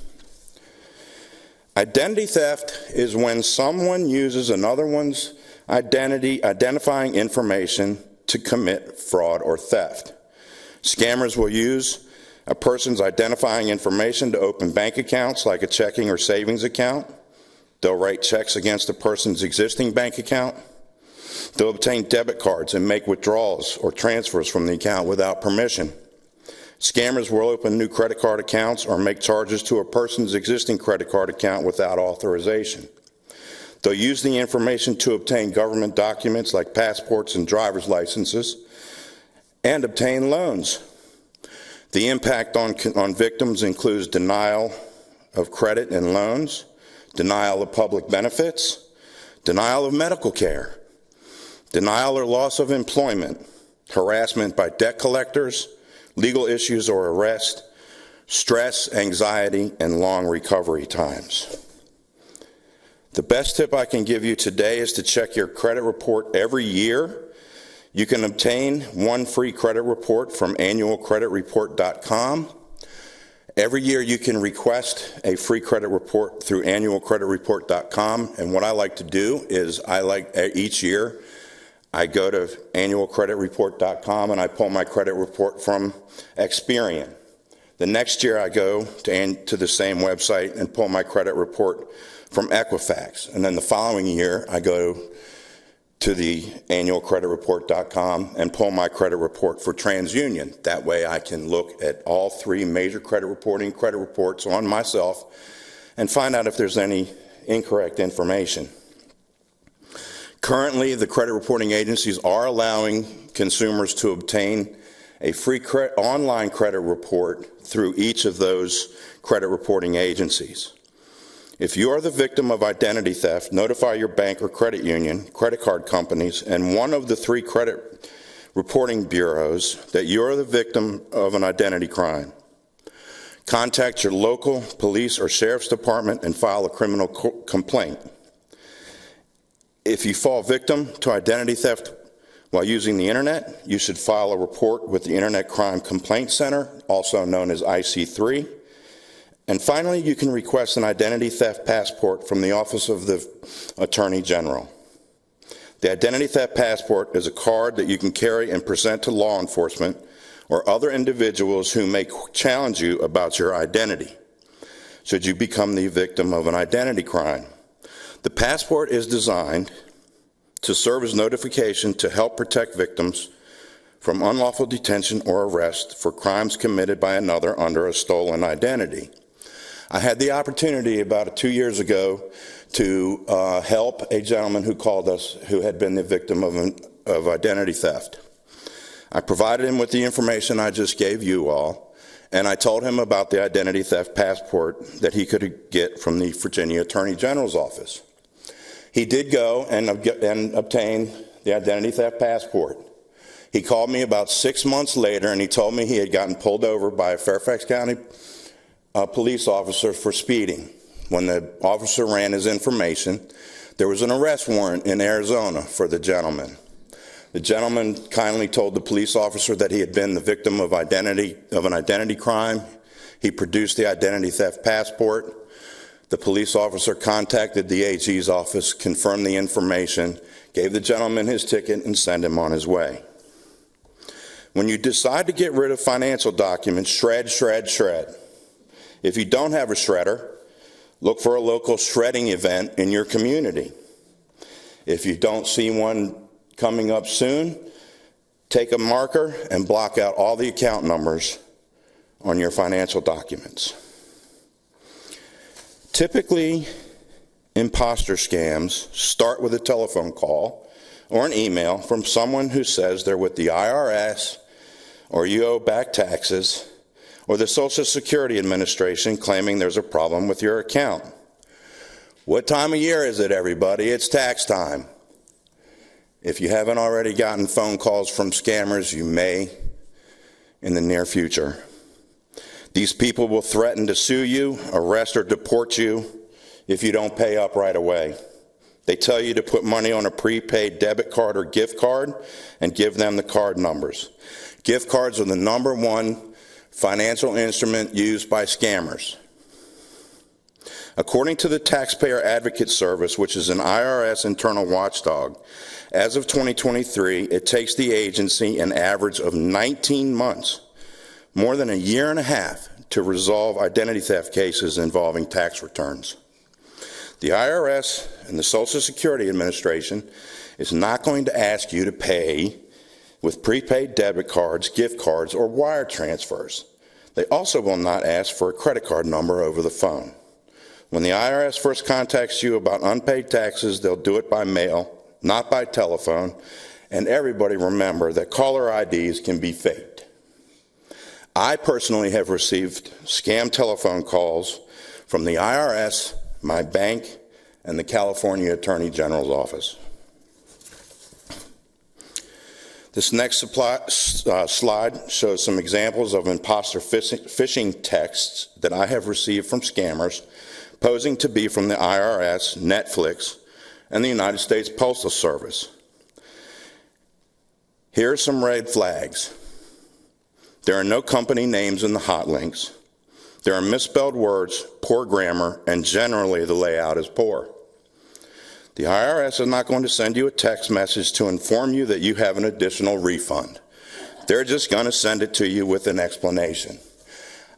Identity theft is when someone uses another one's identifying information to commit fraud or theft. Scammers will use a person's identifying information to open bank accounts like a checking or savings account. They'll write checks against a person's existing bank account. They'll obtain debit cards and make withdrawals or transfers from the account without permission. Scammers will open new credit card accounts or make charges to a person's existing credit card account without authorization. They'll use the information to obtain government documents like passports and driver's licenses and obtain loans. The impact on victims includes denial of credit and loans, denial of public benefits, denial of medical care, denial or loss of employment, harassment by debt collectors, legal issues or arrest, stress, anxiety, and long recovery times. The best tip I can give you today is to check your credit report every year. You can obtain one free credit report from annualcreditreport.com. Every year you can request a free credit report through annualcreditreport.com, and what I like to do is each year I go to annualcreditreport.com and I pull my credit report from Experian. The next year I go to the same website and pull my credit report from Equifax, and then the following year I go to the annualcreditreport.com and pull my credit report for TransUnion. That way I can look at all three major credit reports on myself and find out if there's any incorrect information. Currently, the credit reporting agencies are allowing consumers to obtain a free online credit report through each of those credit reporting agencies. If you are the victim of identity theft, notify your bank or credit union, credit card companies, and one of the three credit reporting bureaus that you are the victim of an identity crime. Contact your local police or sheriff's department and file a criminal complaint. If you fall victim to identity theft while using the internet, you should file a report with the Internet Crime Complaint Center, also known as IC3. And finally, you can request an identity theft passport from the Office of the Attorney General. The identity theft passport is a card that you can carry and present to law enforcement or other individuals who may challenge you about your identity, should you become the victim of an identity crime. The passport is designed to serve as notification to help protect victims from unlawful detention or arrest for crimes committed by another under a stolen identity. I had the opportunity about 2 years ago to help a gentleman who called us who had been the victim of identity theft. I provided him with the information I just gave you all, and I told him about the identity theft passport that he could get from the Virginia Attorney General's office. He did go and obtain the identity theft passport. He called me about 6 months later and he told me he had gotten pulled over by a Fairfax County police officer for speeding. When the officer ran his information, there was an arrest warrant in Arizona for the gentleman. The gentleman kindly told the police officer that he had been the victim of an identity crime. He produced the identity theft passport. The police officer contacted the AG's office, confirmed the information, gave the gentleman his ticket, and sent him on his way. When you decide to get rid of financial documents, shred, shred, shred. If you don't have a shredder, look for a local shredding event in your community. If you don't see one coming up soon, take a marker and block out all the account numbers on your financial documents. Typically, imposter scams start with a telephone call or an email from someone who says they're with the IRS or you owe back taxes, or the Social Security Administration claiming there's a problem with your account. What time of year is it, everybody? It's tax time. If you haven't already gotten phone calls from scammers, you may in the near future. These people will threaten to sue you, arrest, or deport you if you don't pay up right away. They tell you to put money on a prepaid debit card or gift card and give them the card numbers. Gift cards are the #1 financial instrument used by scammers. According to the Taxpayer Advocate Service, which is an IRS internal watchdog, as of 2023, it takes the agency an average of 19 months, more than a year and a half, to resolve identity theft cases involving tax returns. The IRS and the Social Security Administration is not going to ask you to pay with prepaid debit cards, gift cards, or wire transfers. They also will not ask for a credit card number over the phone. When the IRS first contacts you about unpaid taxes, they'll do it by mail, not by telephone. And everybody remember that caller IDs can be faked. I personally have received scam telephone calls from the IRS, my bank, and the California Attorney General's office. This next slide shows some examples of imposter phishing texts that I have received from scammers posing to be from the IRS, Netflix, and the United States Postal Service. Here are some red flags. There are no company names in the hot links. There are misspelled words, poor grammar, and generally the layout is poor. The IRS is not going to send you a text message to inform you that you have an additional refund. They're just going to send it to you with an explanation.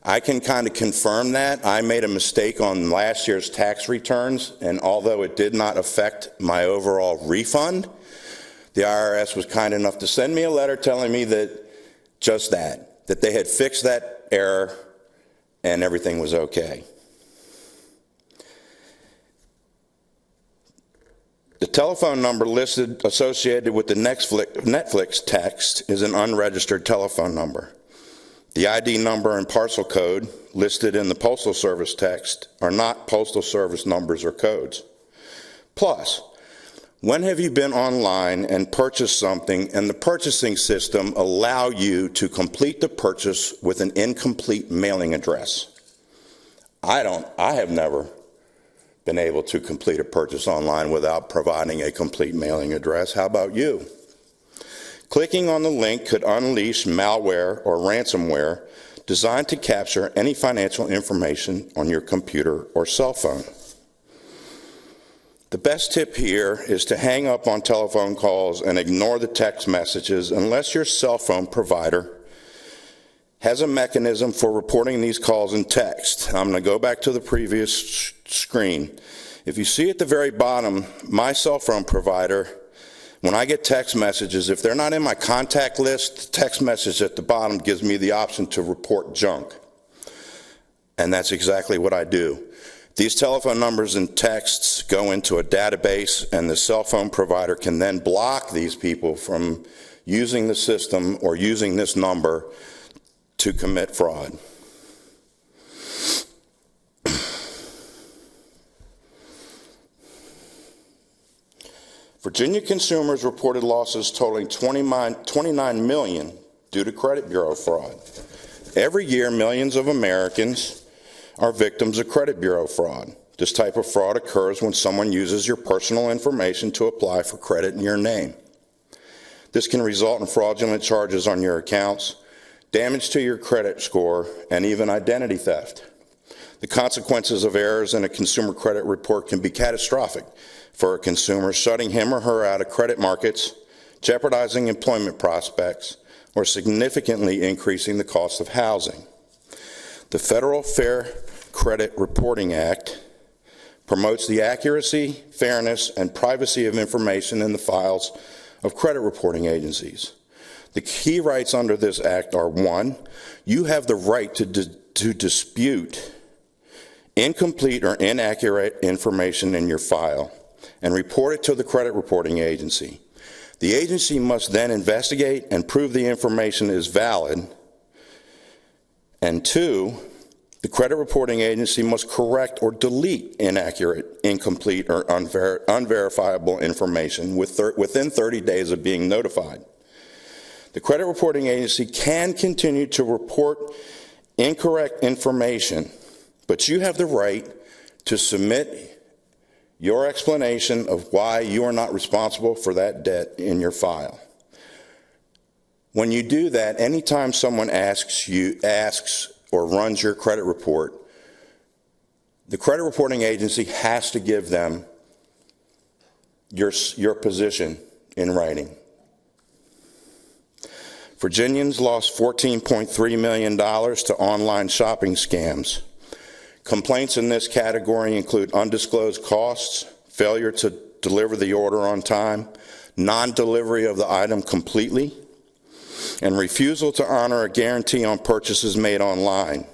I can kind of confirm that. I made a mistake on last year's tax returns, and although it did not affect my overall refund, the IRS was kind enough to send me a letter telling me that just that they had fixed that error and everything was okay. The telephone number listed associated with the Netflix text is an unregistered telephone number. The ID number and parcel code listed in the Postal Service text are not Postal Service numbers or codes. Plus, when have you been online and purchased something and the purchasing system allow you to complete the purchase with an incomplete mailing address? I have never been able to complete a purchase online without providing a complete mailing address. How about you? Clicking on the link could unleash malware or ransomware designed to capture any financial information on your computer or cell phone. The best tip here is to hang up on telephone calls and ignore the text messages unless your cell phone provider has a mechanism for reporting these calls in text. I'm going to go back to the previous screen. If you see at the very bottom, my cell phone provider, when I get text messages, if they're not in my contact list, the text message at the bottom gives me the option to report junk. And that's exactly what I do. These telephone numbers and texts go into a database, and the cell phone provider can then block these people from using the system or using this number to commit fraud. Virginia consumers reported losses totaling $29 million due to credit bureau fraud. Every year, millions of Americans are victims of credit bureau fraud. This type of fraud occurs when someone uses your personal information to apply for credit in your name. This can result in fraudulent charges on your accounts, damage to your credit score, and even identity theft. The consequences of errors in a consumer credit report can be catastrophic for a consumer, shutting him or her out of credit markets, jeopardizing employment prospects, or significantly increasing the cost of housing. The Federal Fair Credit Reporting Act promotes the accuracy, fairness, and privacy of information in the files of credit reporting agencies. The key rights under this act are: 1, you have the right to dispute incomplete or inaccurate information in your file and report it to the credit reporting agency. The agency must then investigate and prove the information is valid. And 2, the credit reporting agency must correct or delete inaccurate, incomplete, or unverifiable information within 30 days of being notified. The credit reporting agency can continue to report incorrect information, but you have the right to submit your explanation of why you are not responsible for that debt in your file. When you do that, anytime someone asks or runs your credit report, the credit reporting agency has to give them your position in writing. Virginians lost $14.3 million to online shopping scams. Complaints in this category include undisclosed costs, failure to deliver the order on time, non-delivery of the item completely, and refusal to honor a guarantee on purchases made online.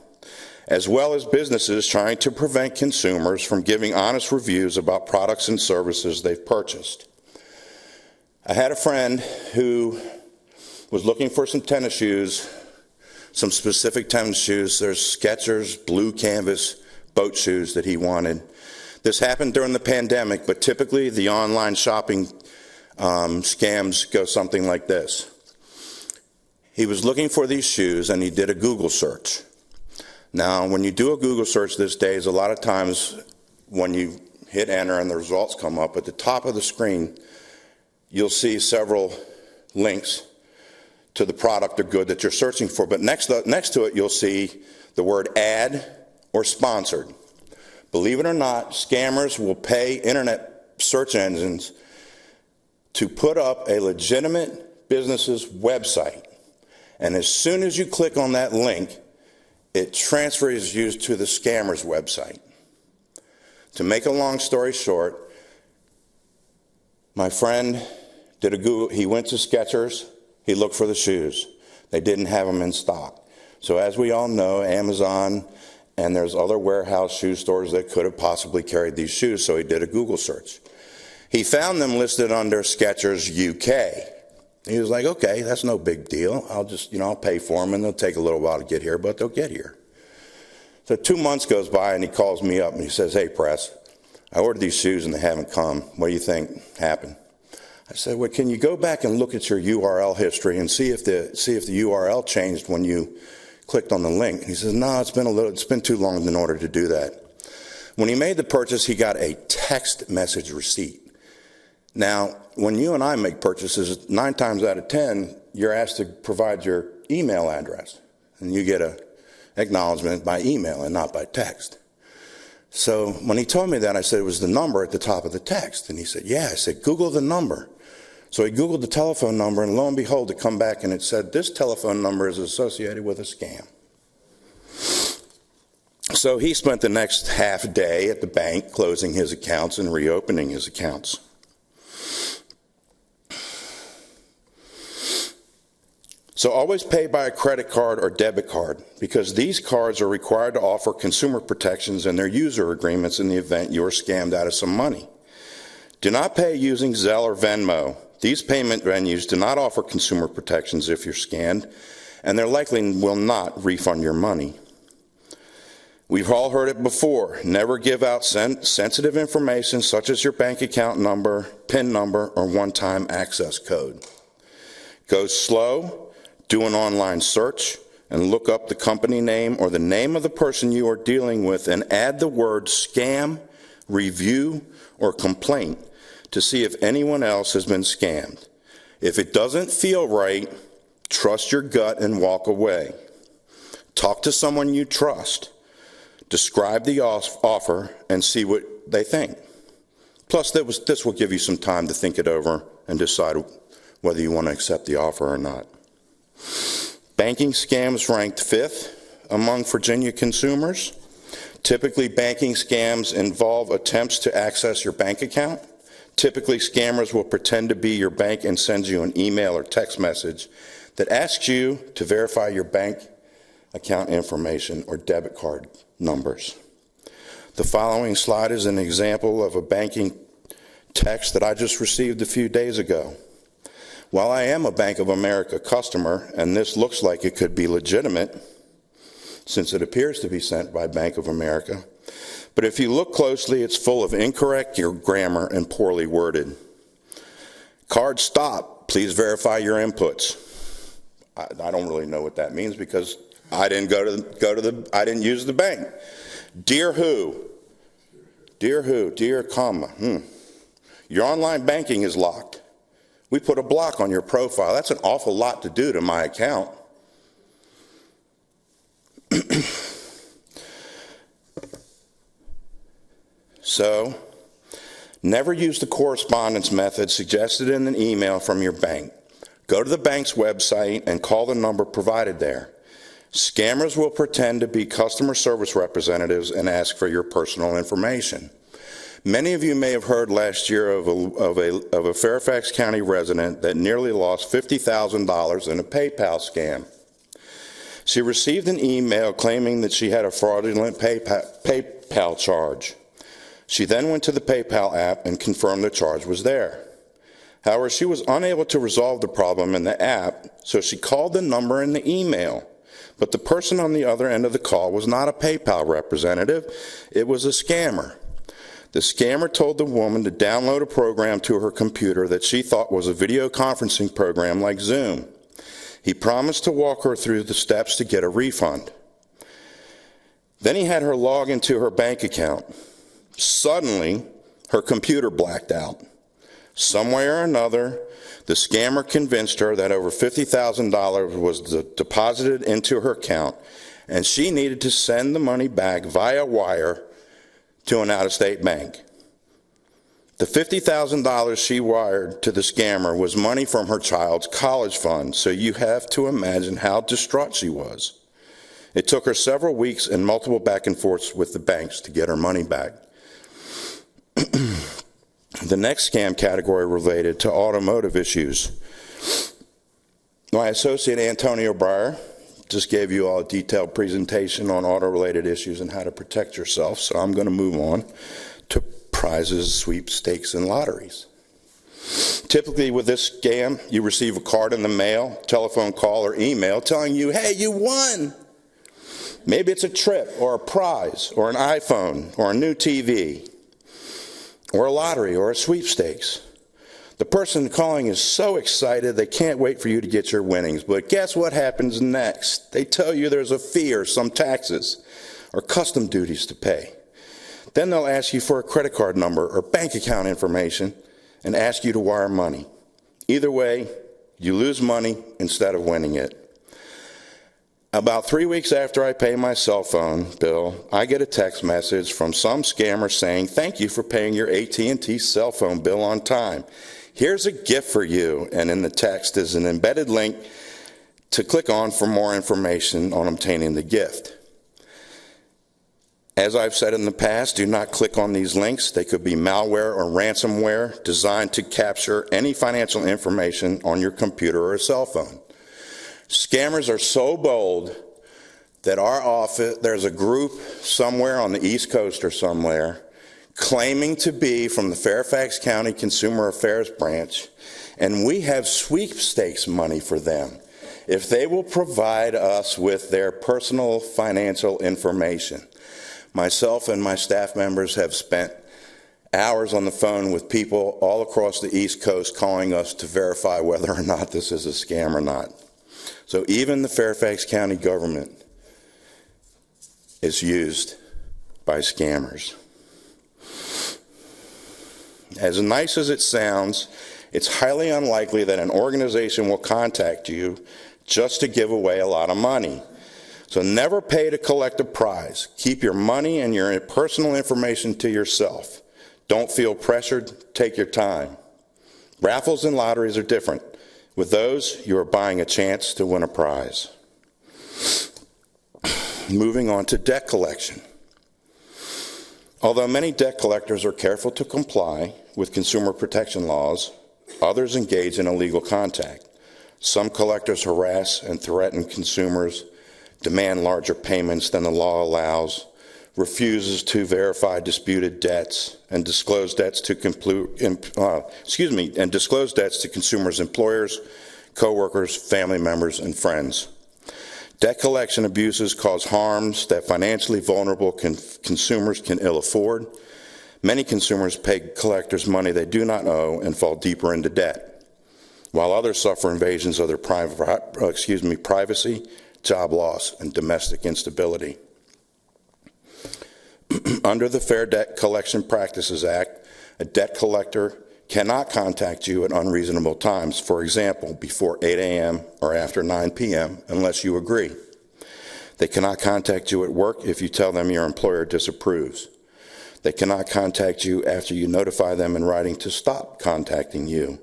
as well as businesses trying to prevent consumers from giving honest reviews about products and services they've purchased. I had a friend who was looking for some tennis shoes, some specific tennis shoes. There's Skechers blue canvas boat shoes that he wanted. This happened during the pandemic, but typically the online shopping scams go something like this. He was looking for these shoes and he did a Google search. Now, when you do a Google search these days, a lot of times when you hit enter and the results come up, at the top of the screen, you'll see several links to the product or good that you're searching for. But next to it, you'll see the word ad or sponsored. Believe it or not, scammers will pay internet search engines to put up a legitimate business's website. And as soon as you click on that link, it transfers you to the scammer's website. To make a long story short, my friend did a Google, he went to Skechers, he looked for the shoes. They didn't have them in stock. So as we all know, Amazon and there's other warehouse shoe stores that could have possibly carried these shoes, so he did a Google search. He found them listed under Skechers UK. He was like, okay, that's no big deal. I'll just, I'll pay for them and they'll take a little while to get here, but they'll get here. So 2 months goes by and he calls me up and he says, hey, Press, I ordered these shoes and they haven't come. What do you think happened? I said, well, can you go back and look at your URL history and see if the URL changed when you clicked on the link? And he says, no, it's been too long in order to do that. When he made the purchase, he got a text message receipt. Now, when you and I make purchases, 9 times out of 10, you're asked to provide your email address, and you get an acknowledgement by email and not by text. So when he told me that, I said it was the number at the top of the text, and he said, yeah. I said, Google the number. So he Googled the telephone number, and lo and behold, it come back, and it said, this telephone number is associated with a scam. So he spent the next half day at the bank closing his accounts and reopening his accounts. So always pay by a credit card or debit card, because these cards are required to offer consumer protections in their user agreements in the event you are scammed out of some money. Do not pay using Zelle or Venmo. These payment venues do not offer consumer protections if you're scammed, and they likely will not refund your money. We've all heard it before. Never give out sensitive information such as your bank account number, PIN number, or one-time access code. Go slow. Do an online search and look up the company name or the name of the person you are dealing with and add the word scam, review, or complaint to see if anyone else has been scammed. If it doesn't feel right, trust your gut and walk away. Talk to someone you trust. Describe the offer and see what they think. Plus, this will give you some time to think it over and decide whether you want to accept the offer or not. Banking scams ranked 5th among Virginia consumers. Typically, banking scams involve attempts to access your bank account. Typically, scammers will pretend to be your bank and send you an email or text message that asks you to verify your bank account information or debit card numbers. The following slide is an example of a banking text that I just received a few days ago. While I am a Bank of America customer, and this looks like it could be legitimate, since it appears to be sent by Bank of America, but if you look closely, it's full of incorrect grammar and poorly worded. Card stop, please verify your inputs. I don't really know what that means because I didn't I didn't use the bank. Dear who? Dear who? Dear comma. Your online banking is locked. We put a block on your profile. That's an awful lot to do to my account. So, never use the correspondence method suggested in an email from your bank. Go to the bank's website and call the number provided there. Scammers will pretend to be customer service representatives and ask for your personal information. Many of you may have heard last year of a Fairfax County resident that nearly lost $50,000 in a PayPal scam. She received an email claiming that she had a fraudulent PayPal charge. She then went to the PayPal app and confirmed the charge was there. However, she was unable to resolve the problem in the app, so she called the number in the email. But the person on the other end of the call was not a PayPal representative, it was a scammer. The scammer told the woman to download a program to her computer that she thought was a video conferencing program like Zoom. He promised to walk her through the steps to get a refund. Then he had her log into her bank account. Suddenly, her computer blacked out. Some way or another, the scammer convinced her that over $50,000 was deposited into her account, and she needed to send the money back via wire to an out-of-state bank. The $50,000 she wired to the scammer was money from her child's college fund, so you have to imagine how distraught she was. It took her several weeks and multiple back and forths with the banks to get her money back. The next scam category related to automotive issues. My associate Antonio Breyer just gave you all a detailed presentation on auto-related issues and how to protect yourself, so I'm going to move on to prizes, sweepstakes, and lotteries. Typically with this scam, you receive a card in the mail, telephone call, or email telling you, hey, you won. Maybe it's a trip or a prize or an iPhone or a new TV or a lottery or a sweepstakes. The person calling is so excited they can't wait for you to get your winnings. But guess what happens next? They tell you there's a fee or some taxes or custom duties to pay. Then they'll ask you for a credit card number or bank account information and ask you to wire money. Either way, you lose money instead of winning it. About 3 weeks after I pay my cell phone bill, I get a text message from some scammer saying, thank you for paying your AT&T cell phone bill on time. Here's a gift for you, and in the text is an embedded link to click on for more information on obtaining the gift. As I've said in the past, do not click on these links. They could be malware or ransomware designed to capture any financial information on your computer or cell phone. Scammers are so bold that our office, there's a group somewhere on the East Coast or somewhere claiming to be from the Fairfax County Consumer Affairs branch, and we have sweepstakes money for them if they will provide us with their personal financial information. Myself and my staff members have spent hours on the phone with people all across the East Coast calling us to verify whether or not this is a scam or not. So even the Fairfax County government is used by scammers. As nice as it sounds, it's highly unlikely that an organization will contact you just to give away a lot of money. So never pay to collect a prize. Keep your money and your personal information to yourself. Don't feel pressured. Take your time. Raffles and lotteries are different. With those, you are buying a chance to win a prize. Moving on to debt collection. Although many debt collectors are careful to comply with consumer protection laws, others engage in illegal contact. Some collectors harass and threaten consumers, demand larger payments than the law allows, refuses to verify disputed debts, and disclose debts to consumers' employers, co-workers, family members, and friends. Debt collection abuses cause harms that financially vulnerable consumers can ill afford. Many consumers pay collectors money they do not owe and fall deeper into debt, while others suffer invasions of their privacy, job loss, and domestic instability. Under the Fair Debt Collection Practices Act, a debt collector cannot contact you at unreasonable times, for example, before 8 a.m. or after 9 p.m., unless you agree. They cannot contact you at work if you tell them your employer disapproves. They cannot contact you after you notify them in writing to stop contacting you,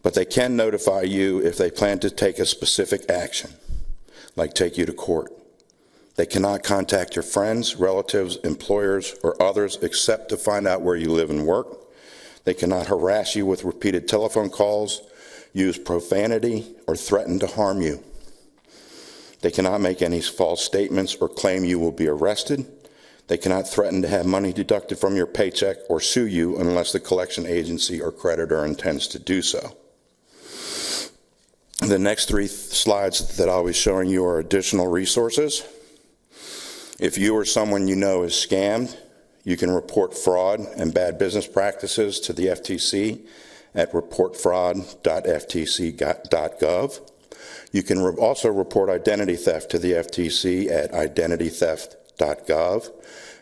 but they can notify you if they plan to take a specific action, like take you to court. They cannot contact your friends, relatives, employers, or others except to find out where you live and work. They cannot harass you with repeated telephone calls, use profanity, or threaten to harm you. They cannot make any false statements or claim you will be arrested. They cannot threaten to have money deducted from your paycheck or sue you unless the collection agency or creditor intends to do so. The next three slides that I'll be showing you are additional resources. If you or someone you know is scammed, you can report fraud and bad business practices to the FTC at reportfraud.ftc.gov. You can also report identity theft to the FTC at identitytheft.gov.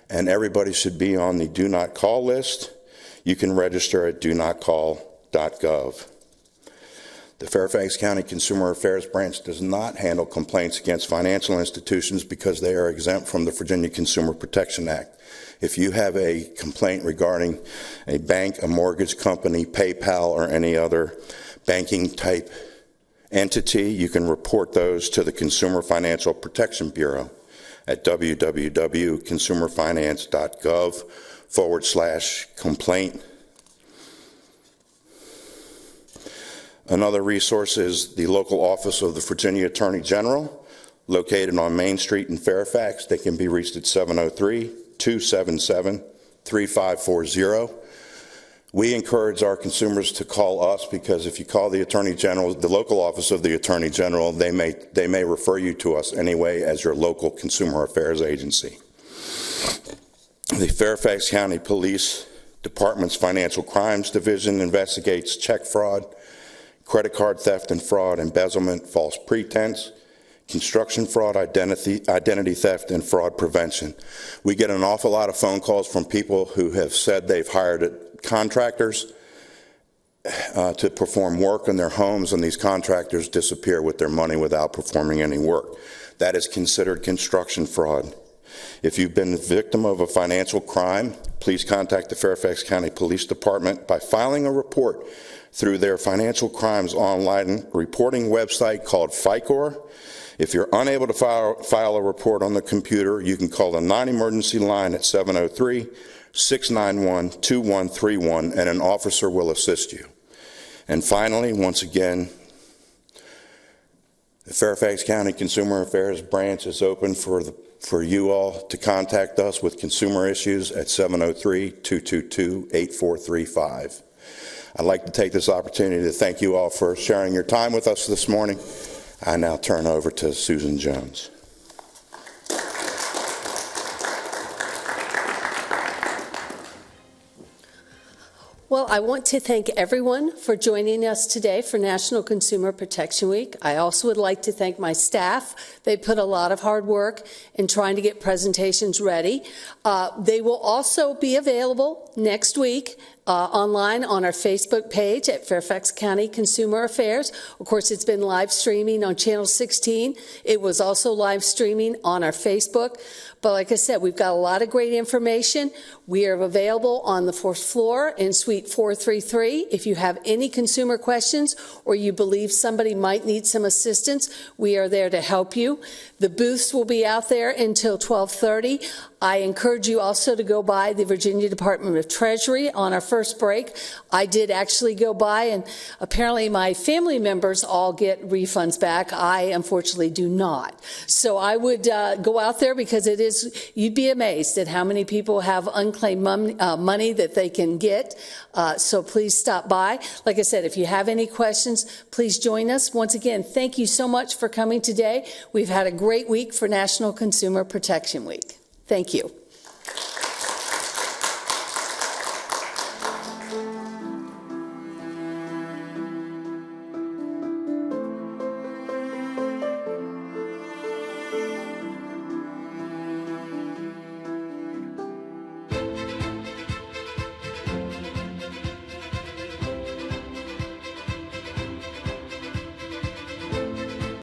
And everybody should be on the do not call list. You can register at donotcall.gov. The Fairfax County Consumer Affairs Branch does not handle complaints against financial institutions because they are exempt from the Virginia Consumer Protection Act. If you have a complaint regarding a bank, a mortgage company, PayPal, or any other banking type entity, you can report those to the Consumer Financial Protection Bureau at www.consumerfinance.gov/complaint. Another resource is the local office of the Virginia Attorney General, located on Main Street in Fairfax. They can be reached at 703-277-3540. We encourage our consumers to call us because if you call the Attorney General, the local office of the Attorney General, they may refer you to us anyway as your local consumer affairs agency. The Fairfax County Police Department's Financial Crimes Division investigates check fraud, credit card theft and fraud, embezzlement, false pretense, construction fraud, identity theft, and fraud prevention. We get an awful lot of phone calls from people who have said they've hired contractors to perform work in their homes, and these contractors disappear with their money without performing any work. That is considered construction fraud. If you've been the victim of a financial crime, please contact the Fairfax County Police Department by filing a report through their financial crimes online reporting website called FICOR. If you're unable to file a report on the computer, you can call the non-emergency line at 703-691-2131, and an officer will assist you. And finally, once again, the Fairfax County Consumer Affairs Branch is open for you all to contact us with consumer issues at 703-222-8435. I'd like to take this opportunity to thank you all for sharing your time with us this morning. I now turn over to Susan Jones.
Well, I want to thank everyone for joining us today for National Consumer Protection Week. I also would like to thank my staff. They put a lot of hard work in trying to get presentations ready. They will also be available next week online on our Facebook page at Fairfax County Consumer Affairs. Of course, it's been live streaming on Channel 16. It was also live streaming on our Facebook. But like I said, we've got a lot of great information. We are available on the 4th floor in Suite 433. If you have any consumer questions or you believe somebody might need some assistance, we are there to help you. The booths will be out there until 12:30. I encourage you also to go by the Virginia Department of Treasury on our first break. I did actually go by, and apparently my family members all get refunds back. I unfortunately do not. So I would go out there because it is, you'd be amazed at how many people have unclaimed money that they can get. So please stop by. Like I said, if you have any questions, please join us. Once again, thank you so much for coming today. We've had a great week for National Consumer Protection Week. Thank you.